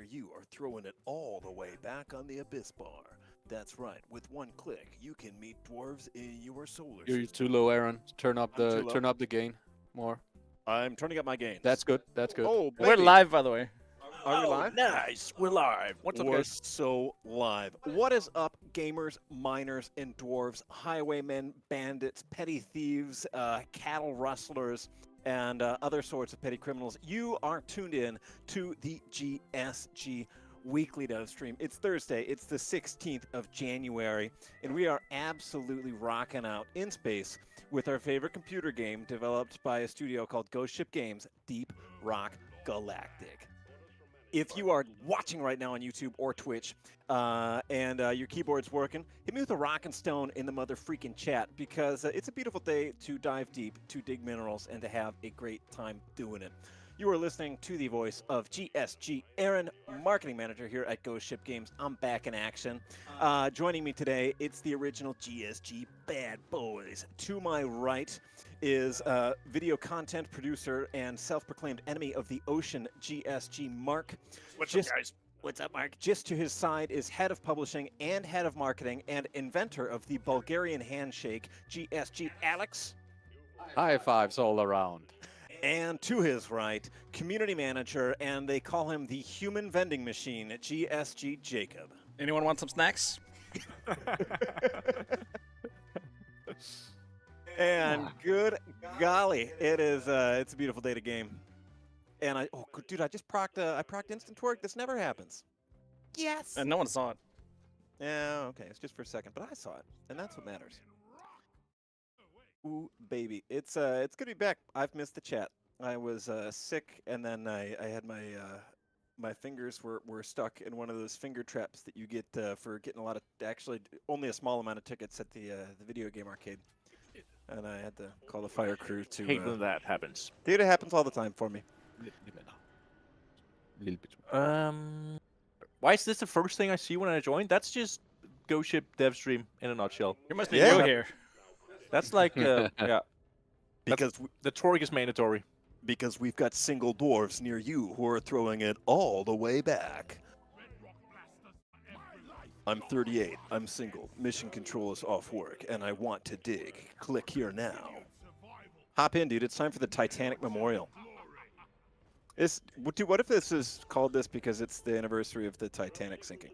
near you are throwing it all the way back on the Abyss Bar. That's right, with one click, you can meet dwarves in your solar You're system. too low, Aaron. Turn up I'm too the low? gain more. I'm turning up my gains. That's good. That's good. Oh, We're baby. live, by the way. Are we live? Nice, we're live. What's up, We're guys? so live. What is up, gamers, miners, and dwarves, highwaymen, bandits, petty thieves, cattle rustlers, and other sorts of petty criminals? You are tuned in to the GSG weekly dev stream. It's Thursday. It's the 16th of January, and we are absolutely rocking out in space with our favorite computer game developed by a studio called Ghost Ship Games, Deep Rock Galactic. If you are watching right now on YouTube or Twitch and your keyboard's working, hit me with a rock and stone in the mother freaking chat because it's a beautiful day to dive deep, to dig minerals, and to have a great time doing it. You are listening to the voice of GSG, Aaron, marketing manager here at Ghost Ship Games. I'm back in action. Joining me today, it's the original GSG Bad Boys. To my right is video content producer and self-proclaimed enemy of the ocean, GSG Mark. What's up, guys? What's up, Mark? Just to his side is head of publishing and head of marketing and inventor of the Bulgarian handshake, GSG Alex. High fives all around. And to his right, community manager, and they call him the human vending machine, GSG Jacob. Anyone want some snacks? And good golly, it's a beautiful day to game. And I just procced instant twerk. This never happens. Yes. And no one saw it. Yeah, okay, it's just for a second, but I saw it, and that's what matters. Ooh, baby, it's good to be back. I've missed the chat. I was sick, and then I had my fingers were stuck in one of those finger traps that you get for getting actually only a small amount of tickets at the video game arcade. And I had to call the fire crew to. Hate when that happens. Dude, it happens all the time for me. Why is this the first thing I see when I join? That's just Ghost Ship dev stream in a nutshell. You must be Yeah. new here. That's like, yeah. Because The twerk is mandatory. because we've got single dwarves near you who are throwing it all the way back. I'm 38. I'm single. Mission control is off work, and I want to dig. Click here now. Hop in, dude. It's time for the Titanic Memorial. Dude, what if this is called this because it's the anniversary of the Titanic sinking?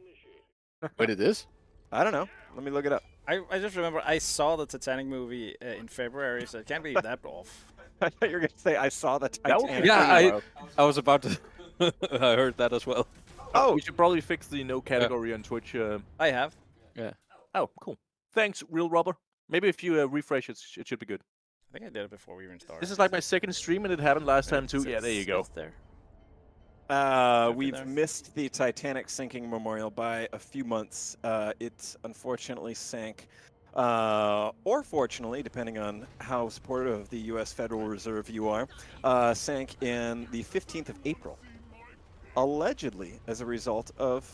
Wait, it is? I don't know. Let me look it up. I just remember I saw the Titanic movie in February, so it can't be that off. I thought you were going to say I saw the That would Titanic. be Yeah, I was about to. I heard that as well. Oh, We should probably fix the no category on Twitch. I have. Yeah. Oh, cool. Thanks, Real Rubber. Maybe if you refresh it, it should be good. I think I did it before we even started. This is like my second stream, and it happened last time too. Yeah, there you go. It's there. we've there. missed the Titanic sinking memorial by a few months. It unfortunately sank, or fortunately, depending on how supportive of the U.S. Federal Reserve you are, sank in the 15th of April, allegedly as a result of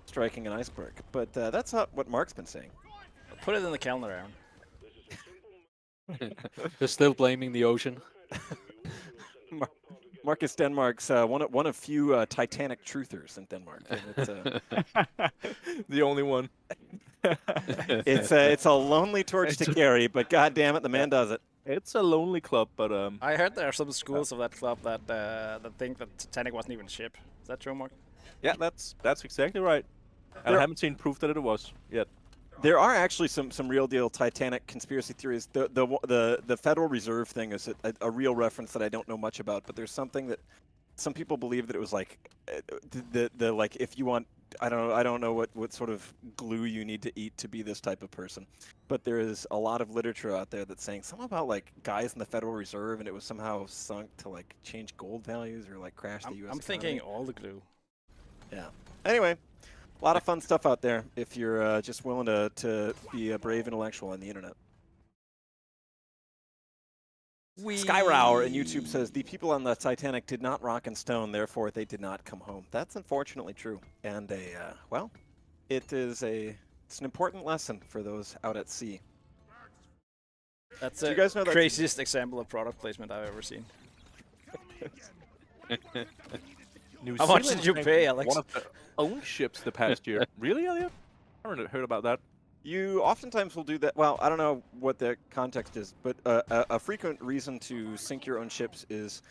striking an iceberg. But that's not what Mark's been saying. Put it in the calendar, Aaron. They're still blaming the ocean. Marcus Denmark's one of few Titanic truthers in Denmark. And it's, The only one. it's a lonely torch to carry, but god damn it, the man does it. It's a lonely club, but I heard there are some schools of that club that that think that Titanic wasn't even a ship. Is that true, Mark? yeah, that's exactly right. And I haven't seen proof that it was yet. There are actually some real deal Titanic conspiracy theories. The Federal Reserve thing is a real reference that I don't know much about, but there's something that some people believe that it was like the like if you want I don't know what sort of glue you need to eat to be this type of person, but there is a lot of literature out there that's saying something about like guys in the Federal Reserve and it was somehow sunk to like change gold values or like crash the U.S. I'm thinking all the glue. Yeah. Anyway. A lot of fun stuff out there if you're just willing to be a brave intellectual on the internet. Skyrower in YouTube says, the people on the Titanic did not rock and stone, therefore they did not come home. That's unfortunately true. And, well, it's an important lesson for those out at sea. That's Do you the guys know that's- craziest example of product placement I've ever seen. New How much Zealand did you sank pay, Alex? one of their own ships the past year. Really, Elliot? I haven't heard about that. You oftentimes will do that. Well, I don't know what the context is, but a frequent reason to sink your own ships is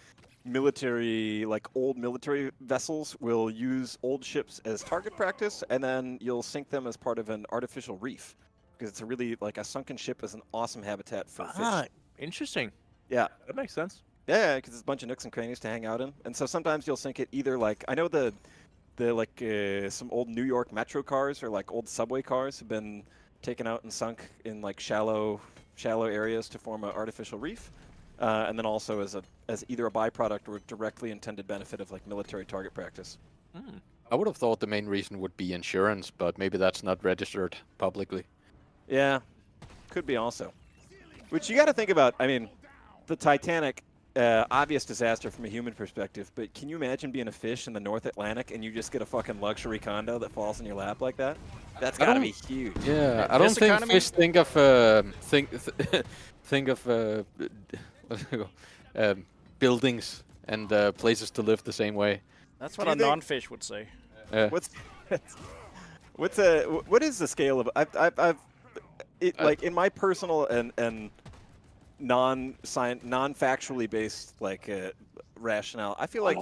military, like old military vessels will use old ships as target practice, and then you'll sink them as part of an artificial reef, because it's a really, like, a sunken ship is an awesome habitat for fish. Interesting. Yeah. That makes sense. Yeah, because it's a bunch of nooks and crannies to hang out in, and so sometimes you'll sink it either like, I know the some old New York metro cars or like old subway cars have been taken out and sunk in like shallow areas to form an artificial reef, and then also as either a byproduct or a directly intended benefit of like military target practice. I would have thought the main reason would be insurance, but maybe that's not registered publicly. Yeah, could be also. Which you got to think about. I mean, the Titanic, obvious disaster from a human perspective, but can you imagine being a fish in the North Atlantic and you just get a fucking luxury condo that falls in your lap like that? That's got to be huge. Yeah, I don't think fish think of buildings and places to live the same way. That's what a non-fish would say. What is the scale of like in my personal and non-factually based like rationale, I feel like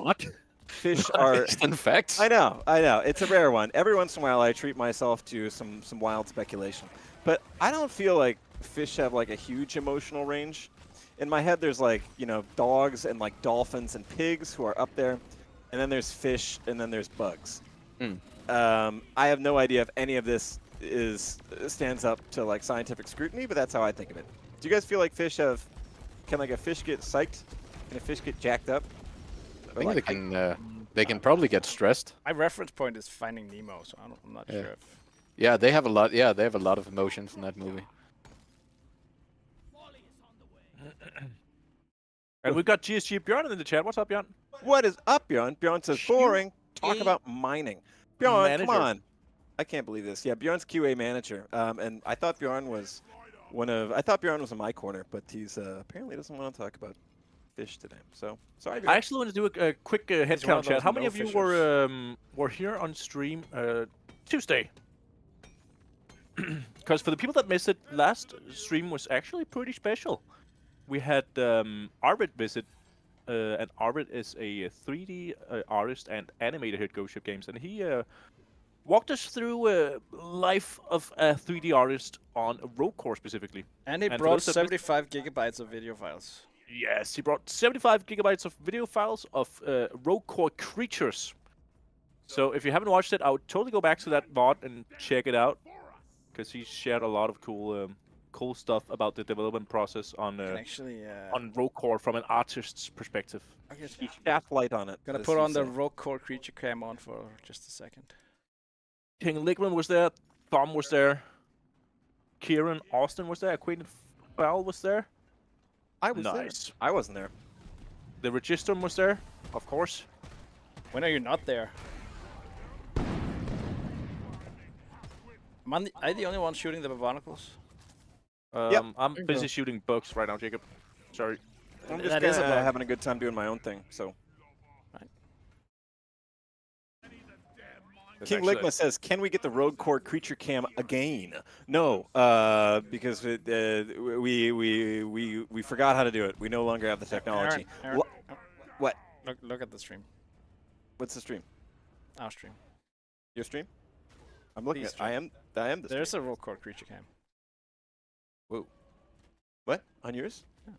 fish are in facts. I know it's a rare one. Every once in a while I treat myself to some wild speculation, but I don't feel like fish have like a huge emotional range. In my head there's like, you know, dogs and like dolphins and pigs who are up there, and then there's fish, and then there's bugs. I have no idea if any of this stands up to like scientific scrutiny, but that's how I think of it. Do you guys feel like fish have? Can like a fish get psyched? Can a fish get jacked up? I think they can probably get stressed. My reference point is Finding Nemo, so I'm not sure if. Yeah, they have a lot. Yeah, they have a lot of emotions in that movie. And we've got GSG Bjorn in the chat. What's up, Bjorn? What is up, Bjorn? Bjorn says boring. Talk about mining. Bjorn, come on. I can't believe this. Yeah, Bjorn's QA manager. And I thought Bjorn was I thought Bjorn was in my corner, but he's apparently doesn't want to talk about fish today. So sorry, Bjorn. I actually want to do a quick head count chat. How many of you were here on stream Tuesday? Because for the people that missed it, last stream was actually pretty special. We had Arvid visit, and Arvid is a 3D artist and animator here at Ghost Ship Games, and he walked us through life of a 3D artist on Rogue Core specifically. And he brought 75 gigabytes of video files. Yes, he brought 75 gigabytes of video files of Rogue Core creatures. So if you haven't watched it, I would totally go back to that VOD and check it out, because he shared a lot of cool stuff about the development process on Rogue Core from an artist's perspective. He shaft light on it. Gonna put on the Rogue Core creature cam on for just a second. King Ligman was there, Thom was there, Kieran Austin was there, Acquainted Fowl was there. I was there. I wasn't there. The Register was there, of course. When are you not there? Am I the only one shooting the barnacles? Yep. I'm busy shooting bugs right now, Jacob. Sorry. I'm just having a good time doing my own thing, so. Right. King Ligma says, "Can we get the Rogue Core creature cam again?" No, because we forgot how to do it. We no longer have the technology. Aaron, what? Look at the stream. What's the stream? Our stream. Your stream? I'm looking at. I am the. There's a Rogue Core creature cam. Whoa. What? On yours? Yeah.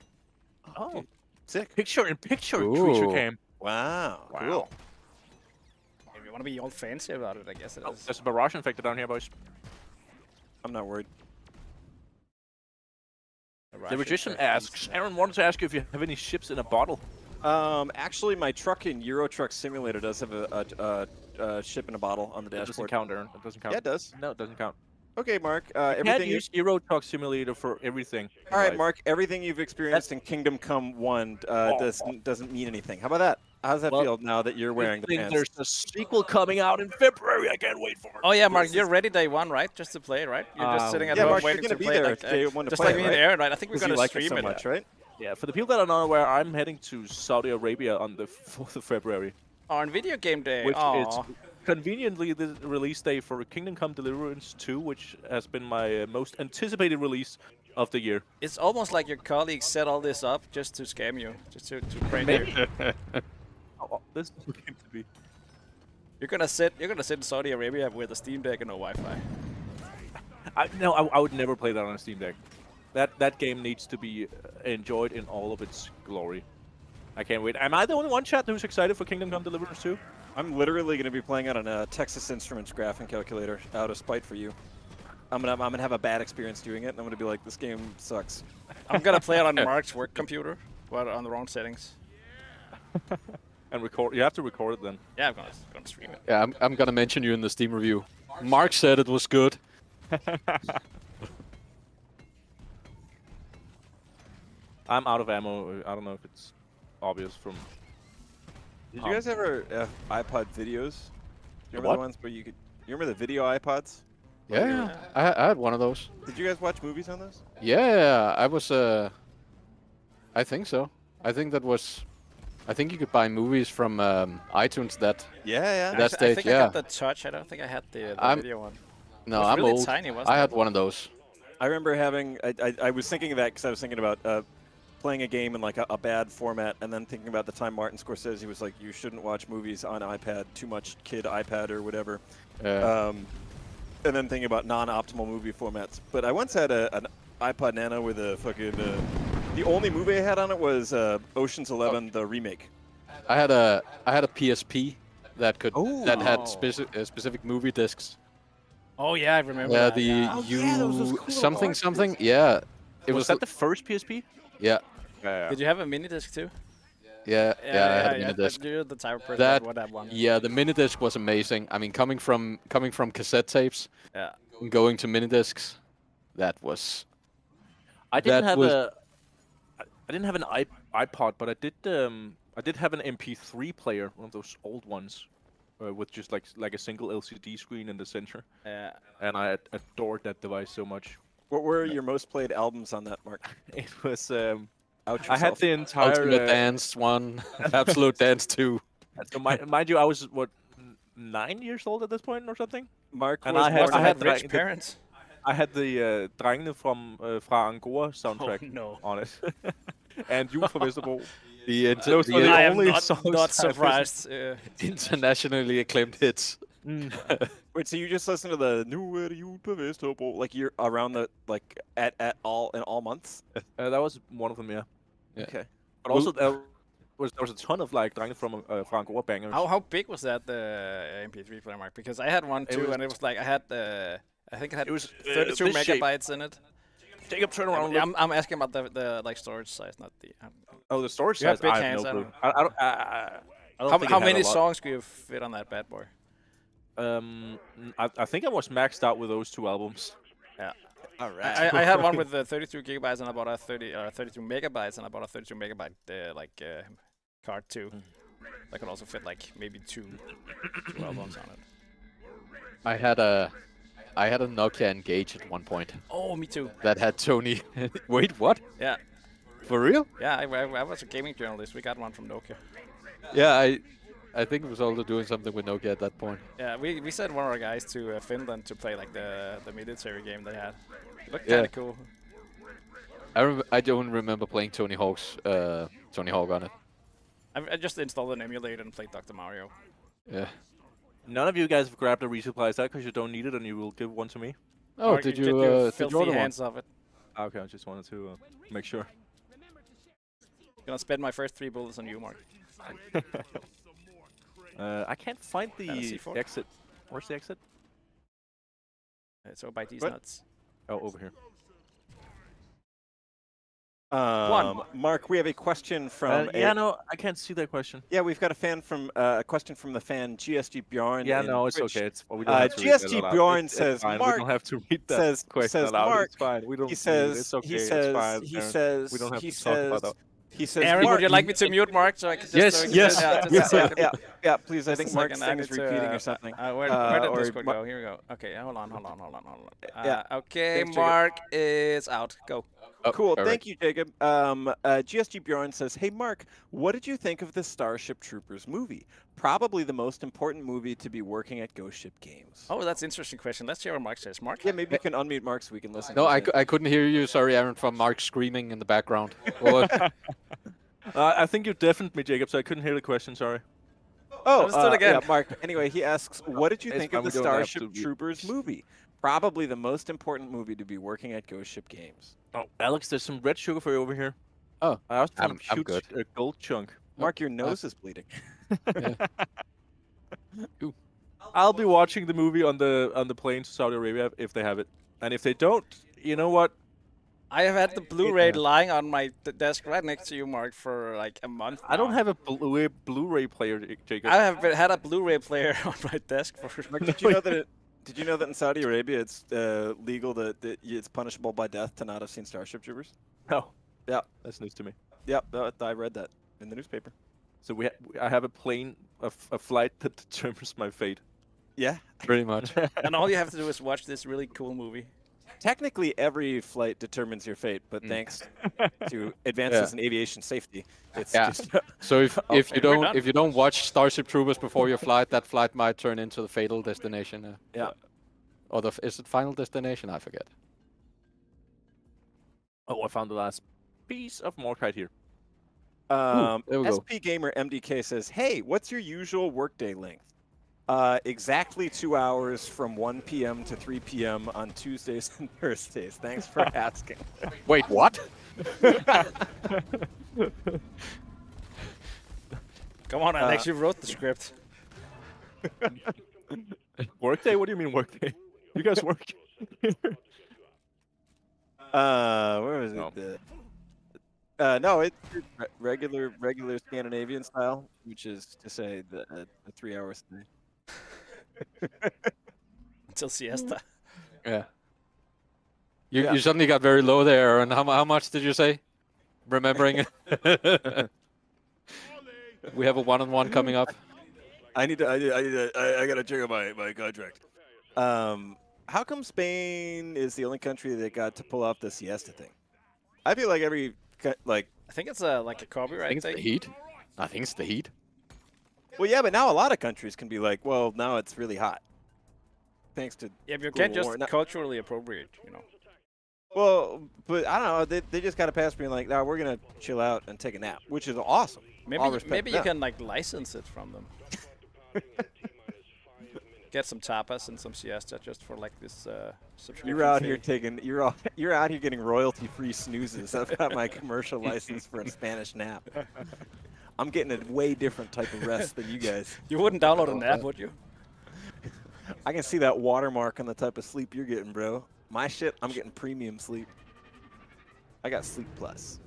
Oh, dude. Sick. Picture-in-picture creature cam. Wow. Cool. If you want to be all fancy about it, I guess it is. There's a barrage infected down here, boys. I'm not worried. The Magician asks, Aaron wanted to ask you if you have any ships in a bottle. Actually, my truck in Euro Truck Simulator does have a ship in a bottle on the dashboard. It doesn't count, Aaron. It doesn't count. Yeah, it does. No, it doesn't count. Okay, Mark. You everything can't use Euro Truck Simulator for everything. All right, Mark. Everything you've experienced in Kingdom Come 1 doesn't mean anything. How about that? How does that feel now that you're wearing the pants? There's a sequel coming out in February. I can't wait for it. Oh yeah, Mark, you're ready day one, right? Just to play, right? You're just sitting at home Mark, waiting you're to gonna play. Be there day one to just play, like me and Aaron, right? I think we're gonna like stream it so much, right? Yeah, for the people that are not aware, I'm heading to Saudi Arabia on the 4th of February. On video game day. which is Aw. conveniently the release day for Kingdom Come Deliverance 2, which has been my most anticipated release of the year. It's almost like your colleagues set all this up just to scam you, just to prank you. This doesn't seem to be. You're gonna sit in Saudi Arabia with a Steam Deck and no Wi-Fi. I would never play that on a Steam Deck. That game needs to be enjoyed in all of its glory. I can't wait. Am I the only one, chat, who's excited for Kingdom Come Deliverance 2? I'm literally going to be playing it on a Texas Instruments graphing calculator out of spite for you. I'm gonna have a bad experience doing it, and I'm gonna be like, this game sucks. I'm gonna play it on Mark's work computer, but on the wrong settings. And record. You have to record it then. Yeah, I'm gonna stream it. Yeah, I'm gonna mention you in the Steam review. Mark said it was good. I'm out of ammo. I don't know if it's obvious from. Did you guys ever have iPod videos? Do you remember What? the ones where you could? You remember the video iPods? Yeah, I had one of those. Did you guys watch movies on those? Yeah, I was. I think so. I think that was. I think you could buy movies from iTunes. That Yeah. That I stage, think yeah. I got the touch. I don't think I had the video one. no, It was I'm really old. tiny, wasn't I it? had one of those. I remember having. I was thinking of that because I was thinking about playing a game in like a bad format, and then thinking about the time Martin Scorsese was like, "You shouldn't watch movies on iPad. Too much kid iPad or whatever." And then thinking about non-optimal movie formats. But I once had an iPod Nano with a fucking. The only movie I had on it was Ocean's 11, the remake. I had a PSP that could that Oh. had specific movie discs. Oh yeah, I remember. Yeah, that, the yeah. yeah, those was cool something boxes. something. Yeah, it Was that the first PSP? yeah Yeah. Did you have a mini disc too? yeah I had a mini disc. You're the type of person That that would have one. yeah, the mini disc was amazing. I mean, coming from cassette tapes, Yeah. and going to mini discs, that was I didn't That have was- I didn't have an iPod, but I did have an MP3 player, one of those old ones, with just like a single LCD screen in the center, Yeah. and I adored that device so much. What were your most played albums on that, Mark? It was Ouch I had yourself. the entire Ultimate Dance 1, Absolute Dance 2. So mind you, I was what 9 years old at this point or something. Mark And was I had- born I in had the- rich parents. I had the Drengene fra Angora soundtrack Oh no. on it, and Jul for Vesterbo. The, Those were the I am only not songs I not listened- surprised. internationally acclaimed hits. Wait, so you just listen to the Nu er jul på Vesterbro, like you're around the at all in all months? That was one of them, yeah. Yeah. Okay. But also there was a ton of like Drengene fra Angora bangers. How big was that MP3 player, Mark? Because I had one It too, was- and it was like I think it had It was 32 this shape. megabytes in it. Jacob, turn around. Yeah, I'm asking about the like storage size, not the. Oh, the storage You have size. big I have hands, no I clue. don't I don't. I don't How, think it how had a many lot. songs could you fit on that bad boy? I think I was maxed out with those two albums. Yeah. All right. I had one with 32 gigabytes and I bought a 32 megabytes and I bought a 32 megabyte card too. That could also fit like maybe two albums on it. I had a Nokia Engage at one point Oh, me too. that had Tony. Wait, what? Yeah, For real? yeah. I was a gaming journalist. We got one from Nokia. Yeah, I think it was also doing something with Nokia at that point. Yeah, we sent one of our guys to Finland to play like the military game they had. It looked Yeah. kind of cool. I don't remember playing Tony Hawk on it. I just installed an emulator and played Dr. Mario. Yeah. None of you guys have grabbed a resupply. Is that because you don't need it and you will give one to me? Oh, Mark, did get you your did filthy you order one? hands off it. Okay, I just wanted to make sure. Gonna spend my first 3 bullets on you, Mark. I can't find the C4? exit. Where's the exit? So by these What? nuts. Oh, over here. Mark, we have a question from. Yeah, no, I can't see that question. Yeah, we've got a question from the fan GSG Bjorn. Yeah, in no, it's Twitch. okay. It's we don't have to read that GSG aloud. Bjorn It's says, fine. Mark we don't have to read that says- question says aloud. Mark- It's fine. We don't. He says. It's okay. He It's says. fine. He Aaron. says. We don't have He to talk about says. that. He says. Aaron, Mark, would you like me to mute Mark so I can just Yes, so we can yes, just, just yeah, a second. yeah, please. I Just a think Mark's second, I thing is need to, repeating or something. Where did or Discord Mar- go? Here we go. Okay, hold on. Yeah. Okay, Thanks, Jacob. Mark is out. Go. Oh, Cool. perfect. Thank you, Jacob. GSG Bjorn says, "Hey, Mark, what did you think of the Starship Troopers movie? Probably the most important movie to be working at Ghost Ship Games." Oh, that's an interesting question. Let's hear what Mark says. Mark? Yeah, maybe you can unmute Mark so we can listen. No, to I, his I couldn't hear you. Sorry, Aaron, from Mark screaming in the background. What? I think you deafened me, Jacob, so I couldn't hear the question. Sorry. Oh, Let's do it again. yeah, Mark. Anyway, he asks, "What did you It's think fine, of the we don't have Starship to- Troopers movie? Probably the most important movie to be working at Ghost Ship Games." Oh, Alex, there's some red sugar for you over here. Oh, I also found I'm a good. huge gold chunk. Mark, your nose is bleeding. I'll be watching the movie on the plane to Saudi Arabia if they have it, and if they don't, you know what? I have had the Blu-ray lying on my desk right next to you, Mark, for like a month. I don't now. have a Blu-ray player, Jacob. I have had a Blu-ray player on my desk for. Mark, did you know that? Did you know that in Saudi Arabia it's legal that it's punishable by death to not have seen Starship Troopers? No. Yeah, That's news to me. yep. I read that in the newspaper. So I have a plane, a flight that determines my fate. Yeah. Pretty much. And all you have to do is watch this really cool movie. Technically, every flight determines your fate, but thanks to advances in aviation safety, it's just So if you we're done. don't watch Starship Troopers before your flight, that flight might turn into the fatal destination. yeah. Or is it Final Destination? I forget. Oh, I found the last piece of Morkite here. there we go. SP Gamer MDK says, "Hey, what's your usual workday length?" Exactly 2 hours from 1 p.m. to 3 p.m. on Tuesdays and Thursdays. Thanks for asking. Wait, what? Come on, Alex, you wrote the script. Workday? What do you mean workday? You guys work? Where is it? No. No, it's regular Scandinavian style, which is to say the 3 hours a day. Until siesta. Yeah. You suddenly got very low there, and how much did you say? Remembering. We have a one-on-one coming up. I gotta check out my contract. How come Spain is the only country that got to pull off the siesta thing? I feel like I think it's like a I copyright think it's thing. the heat. I think it's the heat. well, yeah, but now a lot of countries can be like, well, now it's really hot, thanks to Yeah, but you global can't just warming. culturally appropriate, you know. Well, but I don't know. They just got to pass being like, no, we're gonna chill out and take a nap, which is awesome. All respect Maybe to you them. can like license it from them. Get some tapas and some siesta just for like this subscription. You're out fee. here you're out here getting royalty-free snoozes. I've got my commercial license for a Spanish nap. I'm getting a way different type of rest than you guys. You wouldn't download an app, would you? I can see that watermark on the type of sleep you're getting, bro. My shit, I'm getting premium sleep. I got Sleep Plus.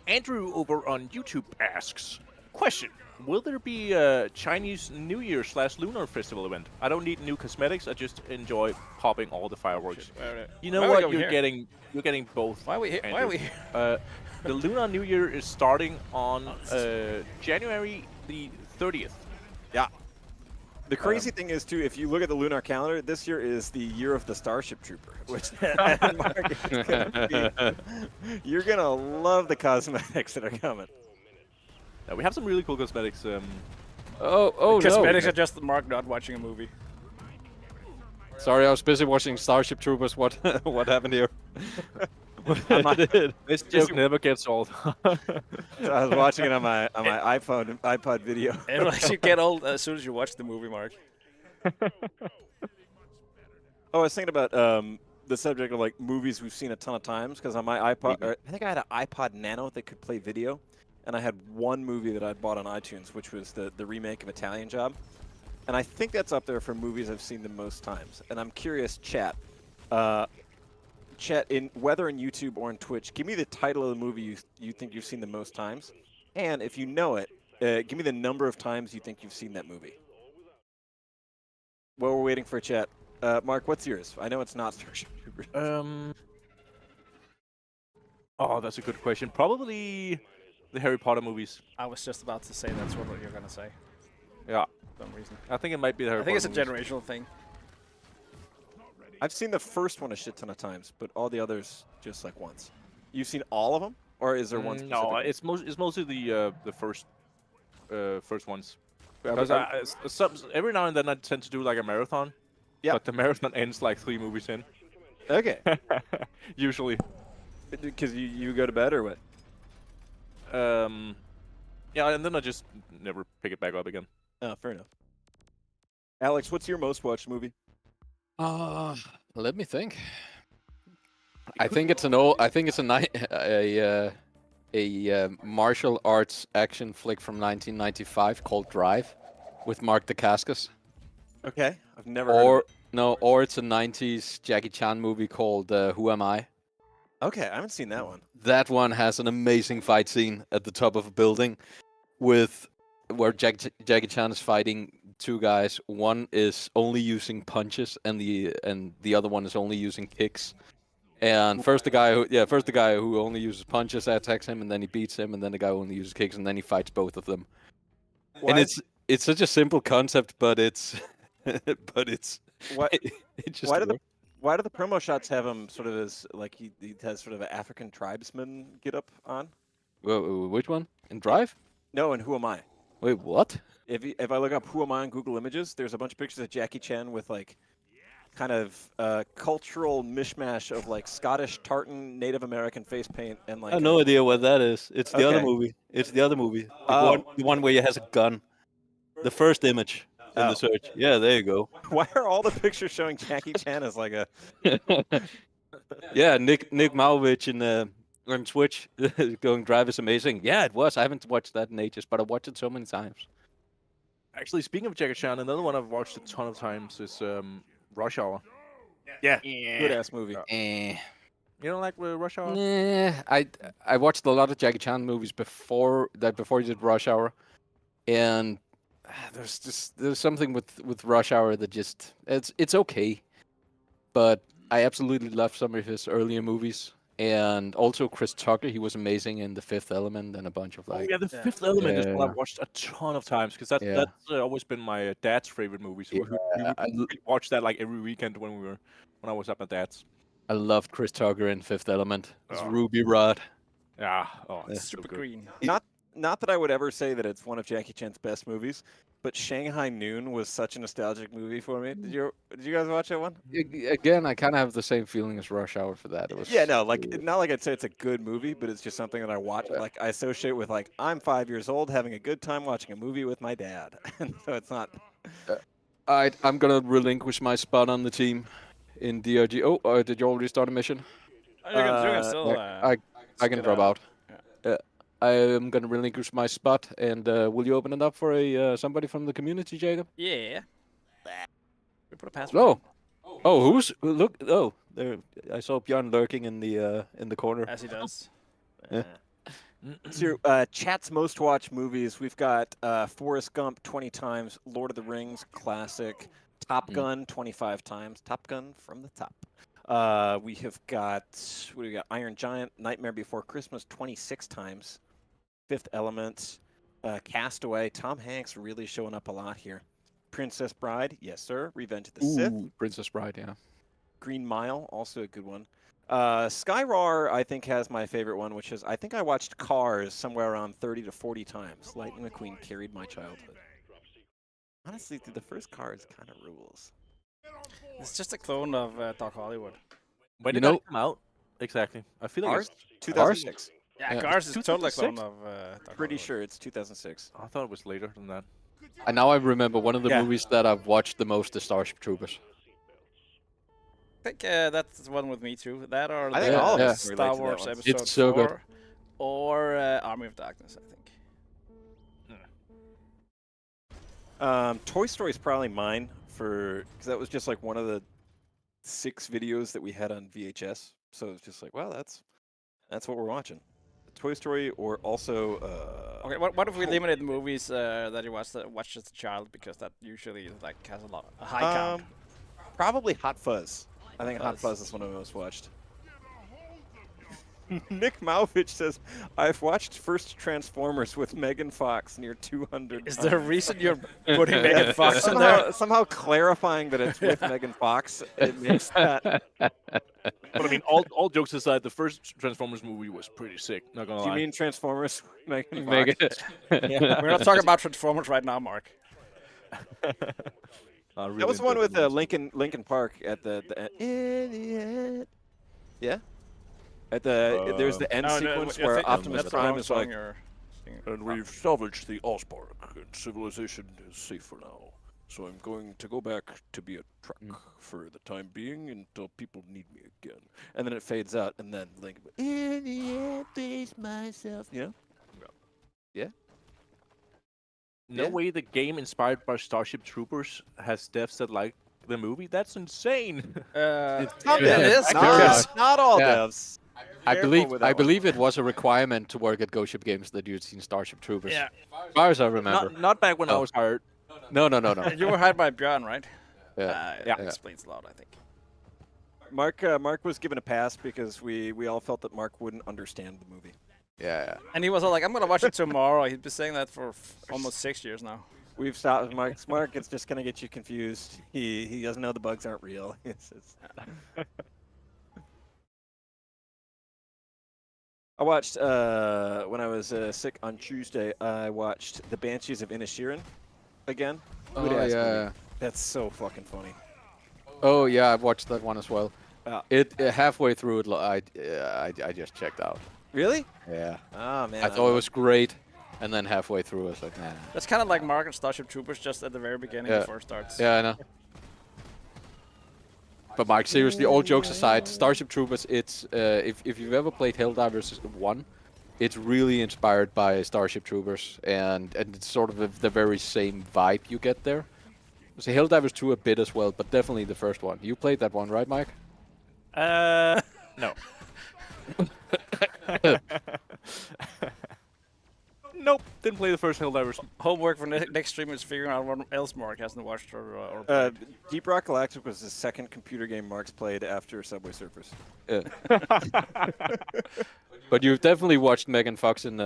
Andrew over on YouTube asks, question, will there be a Chinese New Year / Lunar Festival event? I don't need new cosmetics, I just enjoy popping all the fireworks. You know Why are we what, going you're here? getting both. Why are we here? Why are we Andrew. here? The Lunar New Year is starting on January the 30th. Yeah. The crazy thing is, too, if you look at the lunar calendar, this year is the year of the Starship Trooper, which Mark is gonna be, you're going to love the cosmetics that are coming. We have some really cool cosmetics. Oh Cosmetics no. are just Mark not watching a movie. Sorry, I was busy watching Starship Troopers. What what happened here? This joke never gets old. So I was watching it on my iPod video. It'll actually get old as soon as you watch the movie, Mark. Oh, I was thinking about the subject of like movies we've seen a ton of times because on my iPod, I think I had an iPod Nano that could play video, and I had one movie that I'd bought on iTunes, which was the remake of Italian Job, and I think that's up there for movies I've seen the most times. And I'm curious, chat, in whether in YouTube or on Twitch, give me the title of the movie you think you've seen the most times, and if you know it, give me the number of times you think you've seen that movie. While we're waiting for chat, Mark, what's yours? I know it's not Starship Troopers. Oh, that's a good question. Probably the Harry Potter movies. I was just about to say that's what you're gonna say. Yeah, For some reason. I think it might be the Harry I think Potter it's a movies. generational thing. I've seen the first one a shit ton of times, but all the others just like once. You've seen all of them, or is there one specific? No, it's mostly the first ones. Are we- Because are- every now and then I tend to do like a marathon. Yeah. But the marathon ends like 3 movies in. okay. Usually. Because you go to bed or what? Yeah, and then I just never pick it back up again. Oh, fair enough. Alex, what's your most watched movie? Let me think. I think it's a martial arts action flick from 1995 called Drive, with Mark Dacascos. Okay, I've never heard of it. Or it's a 90s Jackie Chan movie called Who Am I? Okay, I haven't seen that one. That one has an amazing fight scene at the top of a building, where Jackie Chan is fighting 2 guys. One is only using punches, and the other one is only using kicks. And first the guy who only uses punches attacks him, and then he beats him, and then the guy who only uses kicks, and then he fights both of them. Why And is- it's such a simple concept, but it's Why, it just why do works. why do the promo shots have him sort of as like he has sort of an African tribesman get up on? Which one? In Drive? No, and Who Am I? Wait, what? If I look up Who Am I on Google Images, there's a bunch of pictures of Jackie Chan with like kind of cultural mishmash of like Scottish tartan, Native American face paint, and like I have no idea what that is. It's the other Okay. movie. It's the other movie. Oh. The one where he has a gun. The first image in Oh. the search. Yeah, there you go. Why are all the pictures showing Jackie Chan as like a? Yeah, Nick Malvich on Twitch going Drive is amazing. Yeah, it was. I haven't watched that in ages, but I watched it so many times. Actually, speaking of Jackie Chan, another one I've watched a ton of times is Rush Hour. Yeah, good ass movie. You don't like Rush Hour? Nah, I watched a lot of Jackie Chan movies before he did Rush Hour, and there's something with Rush Hour that just it's okay, but I absolutely love some of his earlier movies, and also Chris Tucker. He was amazing in The Fifth Element and a bunch of like. Yeah, The Fifth Element is what Yeah. I've watched a ton of times because that's Yeah. always been my dad's favorite movie. So we would watch that like every weekend when I was at my dad's. I loved Chris Tucker in Fifth Element. It's Oh. Ruby Rod. Yeah, oh, it's so Super good. green. Not that I would ever say that it's one of Jackie Chan's best movies, but Shanghai Noon was such a nostalgic movie for me. Did you guys watch that one? Again, I kind of have the same feeling as Rush Hour for that. It was Yeah, no, like not like I'd say it's a good movie, but it's just something that I watch. Like I associate with like I'm 5 years old having a good time watching a movie with my dad, and so it's not. I'm gonna relinquish my spot on the team in DRG. Oh, did you already start a mission? You can still. I can get drop out. out. I am gonna relinquish my spot, and will you open it up for somebody from the community, Jacob? Yeah. We put a password. Look? Oh, there. I saw Bjorn lurking in the corner. As he does. So, chat's most watched movies. We've got Forrest Gump 20 times, Lord of the Rings classic, Top Gun 25 times, Top Gun from the top. We have got what do we got? Iron Giant, Nightmare Before Christmas 26 times, Fifth Element, Castaway. Tom Hanks really showing up a lot here. Princess Bride, yes sir. Revenge of the Sith. Ooh, Princess Bride, yeah. Green Mile, also a good one. Skyroar, I think, has my favorite one, which is I think I watched Cars somewhere around 30 to 40 times. Lightning McQueen carried my childhood. Honestly, the first Cars kind of rules. It's just a clone of Doc Hollywood. When You did that know- come out? Exactly. I feel like Cars? it's 2006. Yeah, Yeah. Cars is totally a 2006? clone of Doc Pretty Hollywood. sure it's 2006. I thought it was later than that. And now I remember one of the Yeah. movies that I've watched the most is Starship Troopers. I think that's the one with me too. That or I think the all of us relate Star to that Wars one. Episode It's so 4 good. or Army of Darkness, I think. Toy Story is probably mine because that was just like one of the 6 videos that we had on VHS. So it's just like, well, that's what we're watching. Toy Story or also. Okay, what if we limited movies that you watched as a child because that usually like has a high count. Probably Hot Fuzz. I think Hot Fuzz. Fuzz is one of the most watched. Nick Malvich says, I've watched first Transformers with Megan Fox near 200 Is times. there a reason you're putting Megan Fox in there? Somehow clarifying that it's with Megan Fox, it makes that... But I mean, all jokes aside, the first Transformers movie was pretty sick. Not gonna Do you lie. mean Transformers with Megan Fox? Megan. Yeah. We're not talking about Transformers right now, Mark. That was the one with Lincoln Park at the in the end. Yeah. At the there's the end sequence where Optimus Prime is like, And we've salvaged the Allspark, and civilization is safe for now. So I'm going to go back to be a truck for the time being until people need me again. and then it fades out, and then Lincoln, in the end, face myself. You know? Yeah. No Yeah. way the game inspired by Starship Troopers has devs that like the movie? That's insane. Some Yeah, it devs, is. not all Yeah. devs. I Careful with that I one. believe it was a requirement to work at Ghost Ship Games that you'd seen Starship Troopers. Yeah. As far as I remember. Not back when I Oh. was hired. No. You were hired by Björn, right? Yeah. That explains a lot, I think. Mark was given a pass because we all felt that Mark wouldn't understand the movie. Yeah. And he was all like, I'm going to watch it tomorrow. He's been saying that for almost 6 years now. We've stopped Mark. It's just gonna get you confused. He doesn't know the bugs aren't real. I watched when I was sick on Tuesday. I watched The Banshees of Inisherin again. Oh, Good-ass yeah. movie. That's so fucking funny. Oh yeah, I've watched that one as well. Yeah. It halfway through it, I just checked out. Really? Yeah. Oh man. I thought it was great, and then halfway through, I was like, nah. That's kind of like Mark and Starship Troopers just at the very beginning Yeah. before it starts. Yeah, I know. But Mark, seriously, all jokes aside, Starship Troopers, it's if you've ever played Helldivers 1, it's really inspired by Starship Troopers, and it's sort of the very same vibe you get there. So Helldivers 2 a bit as well, but definitely the first one. You played that one, right, Mike? No. Nope, didn't play the first Helldivers. Homework for next stream is figuring out what else Mark hasn't watched or Uh, played. Deep Rock Galactic was the second computer game Mark's played after Subway Surfers. Yeah. But you've definitely watched Megan Fox in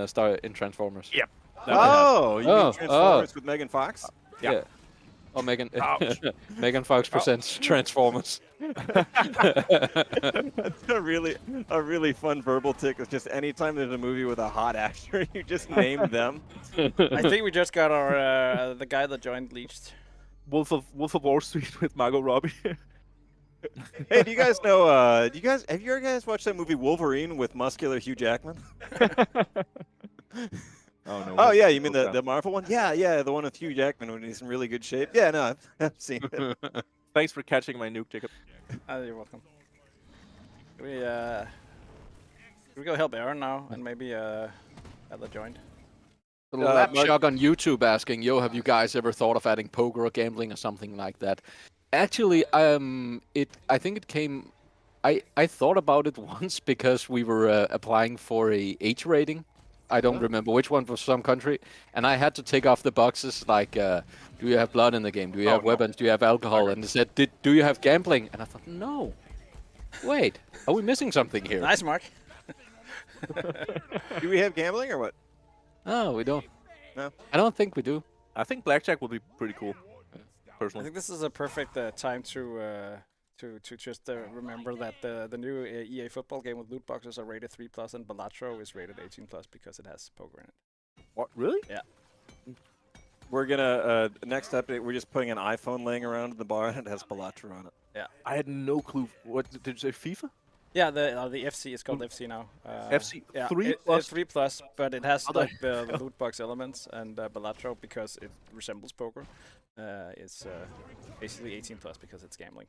Transformers. Yep. Oh, you mean Oh, Transformers with Megan Fox? Yeah. Oh, Megan. Ouch. Megan Fox presents Transformers. That's a really fun verbal tick. It's just anytime there's a movie with a hot actor, you just name them. I think we just got our the guy that joined leached. Wolf of Wall Street with Margot Robbie. Hey, do you guys know? Have you guys watched that movie Wolverine with muscular Hugh Jackman? Oh no. Oh yeah, you mean the Marvel one? Yeah, the one with Hugh Jackman when he's in really good shape. Yeah, no, I've seen it. Thanks for catching my nuke, Jacob. You're welcome. We go help Aaron now and maybe Ella joined. Lap Shock on YouTube asking, yo, have you guys ever thought of adding poker or gambling or something like that? Actually, I think it came. I thought about it once because we were applying for a age rating. I don't remember which one for some country, and I had to take off the boxes like, do you have blood in the game? Do you have weapons? Do you have alcohol? And they said, do you have gambling? And I thought, no. Wait, are we missing something here? Nice, Mark. Do we have gambling or what? No, we don't. No. I don't think we do. I think blackjack would be pretty cool. I Personally. think this is a perfect time to just remember that the new EA football game with loot boxes are rated 3+, and Balatro is rated 18+ because it has poker in it. What? Really? Yeah. We're gonna next update. We're just putting an iPhone laying around in the bar and it has Balatro on it. Yeah. I had no clue. What did you say? FIFA? Yeah, the FC is called FC now. FC yeah, 3+? It's 3+, but it has Other- like the loot box elements, and Balatro, because it resembles poker, is basically 18+ because it's gambling,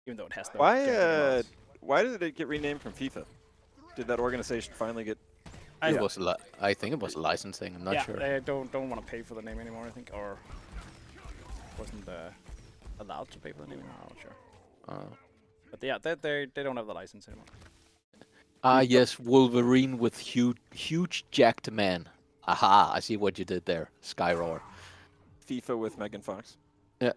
even though it has no gambling laws. Why did it get renamed from FIFA? Did that organization finally get? I I think it was licensing. I'm not sure. They don't want to pay for the name anymore, I think, or wasn't allowed to pay for the name anymore. I'm not sure. But yeah, they don't have the license anymore. Yes, Wolverine with huge jacked man. Aha, I see what you did there, Skyroar. FIFA with Megan Fox. Yeah.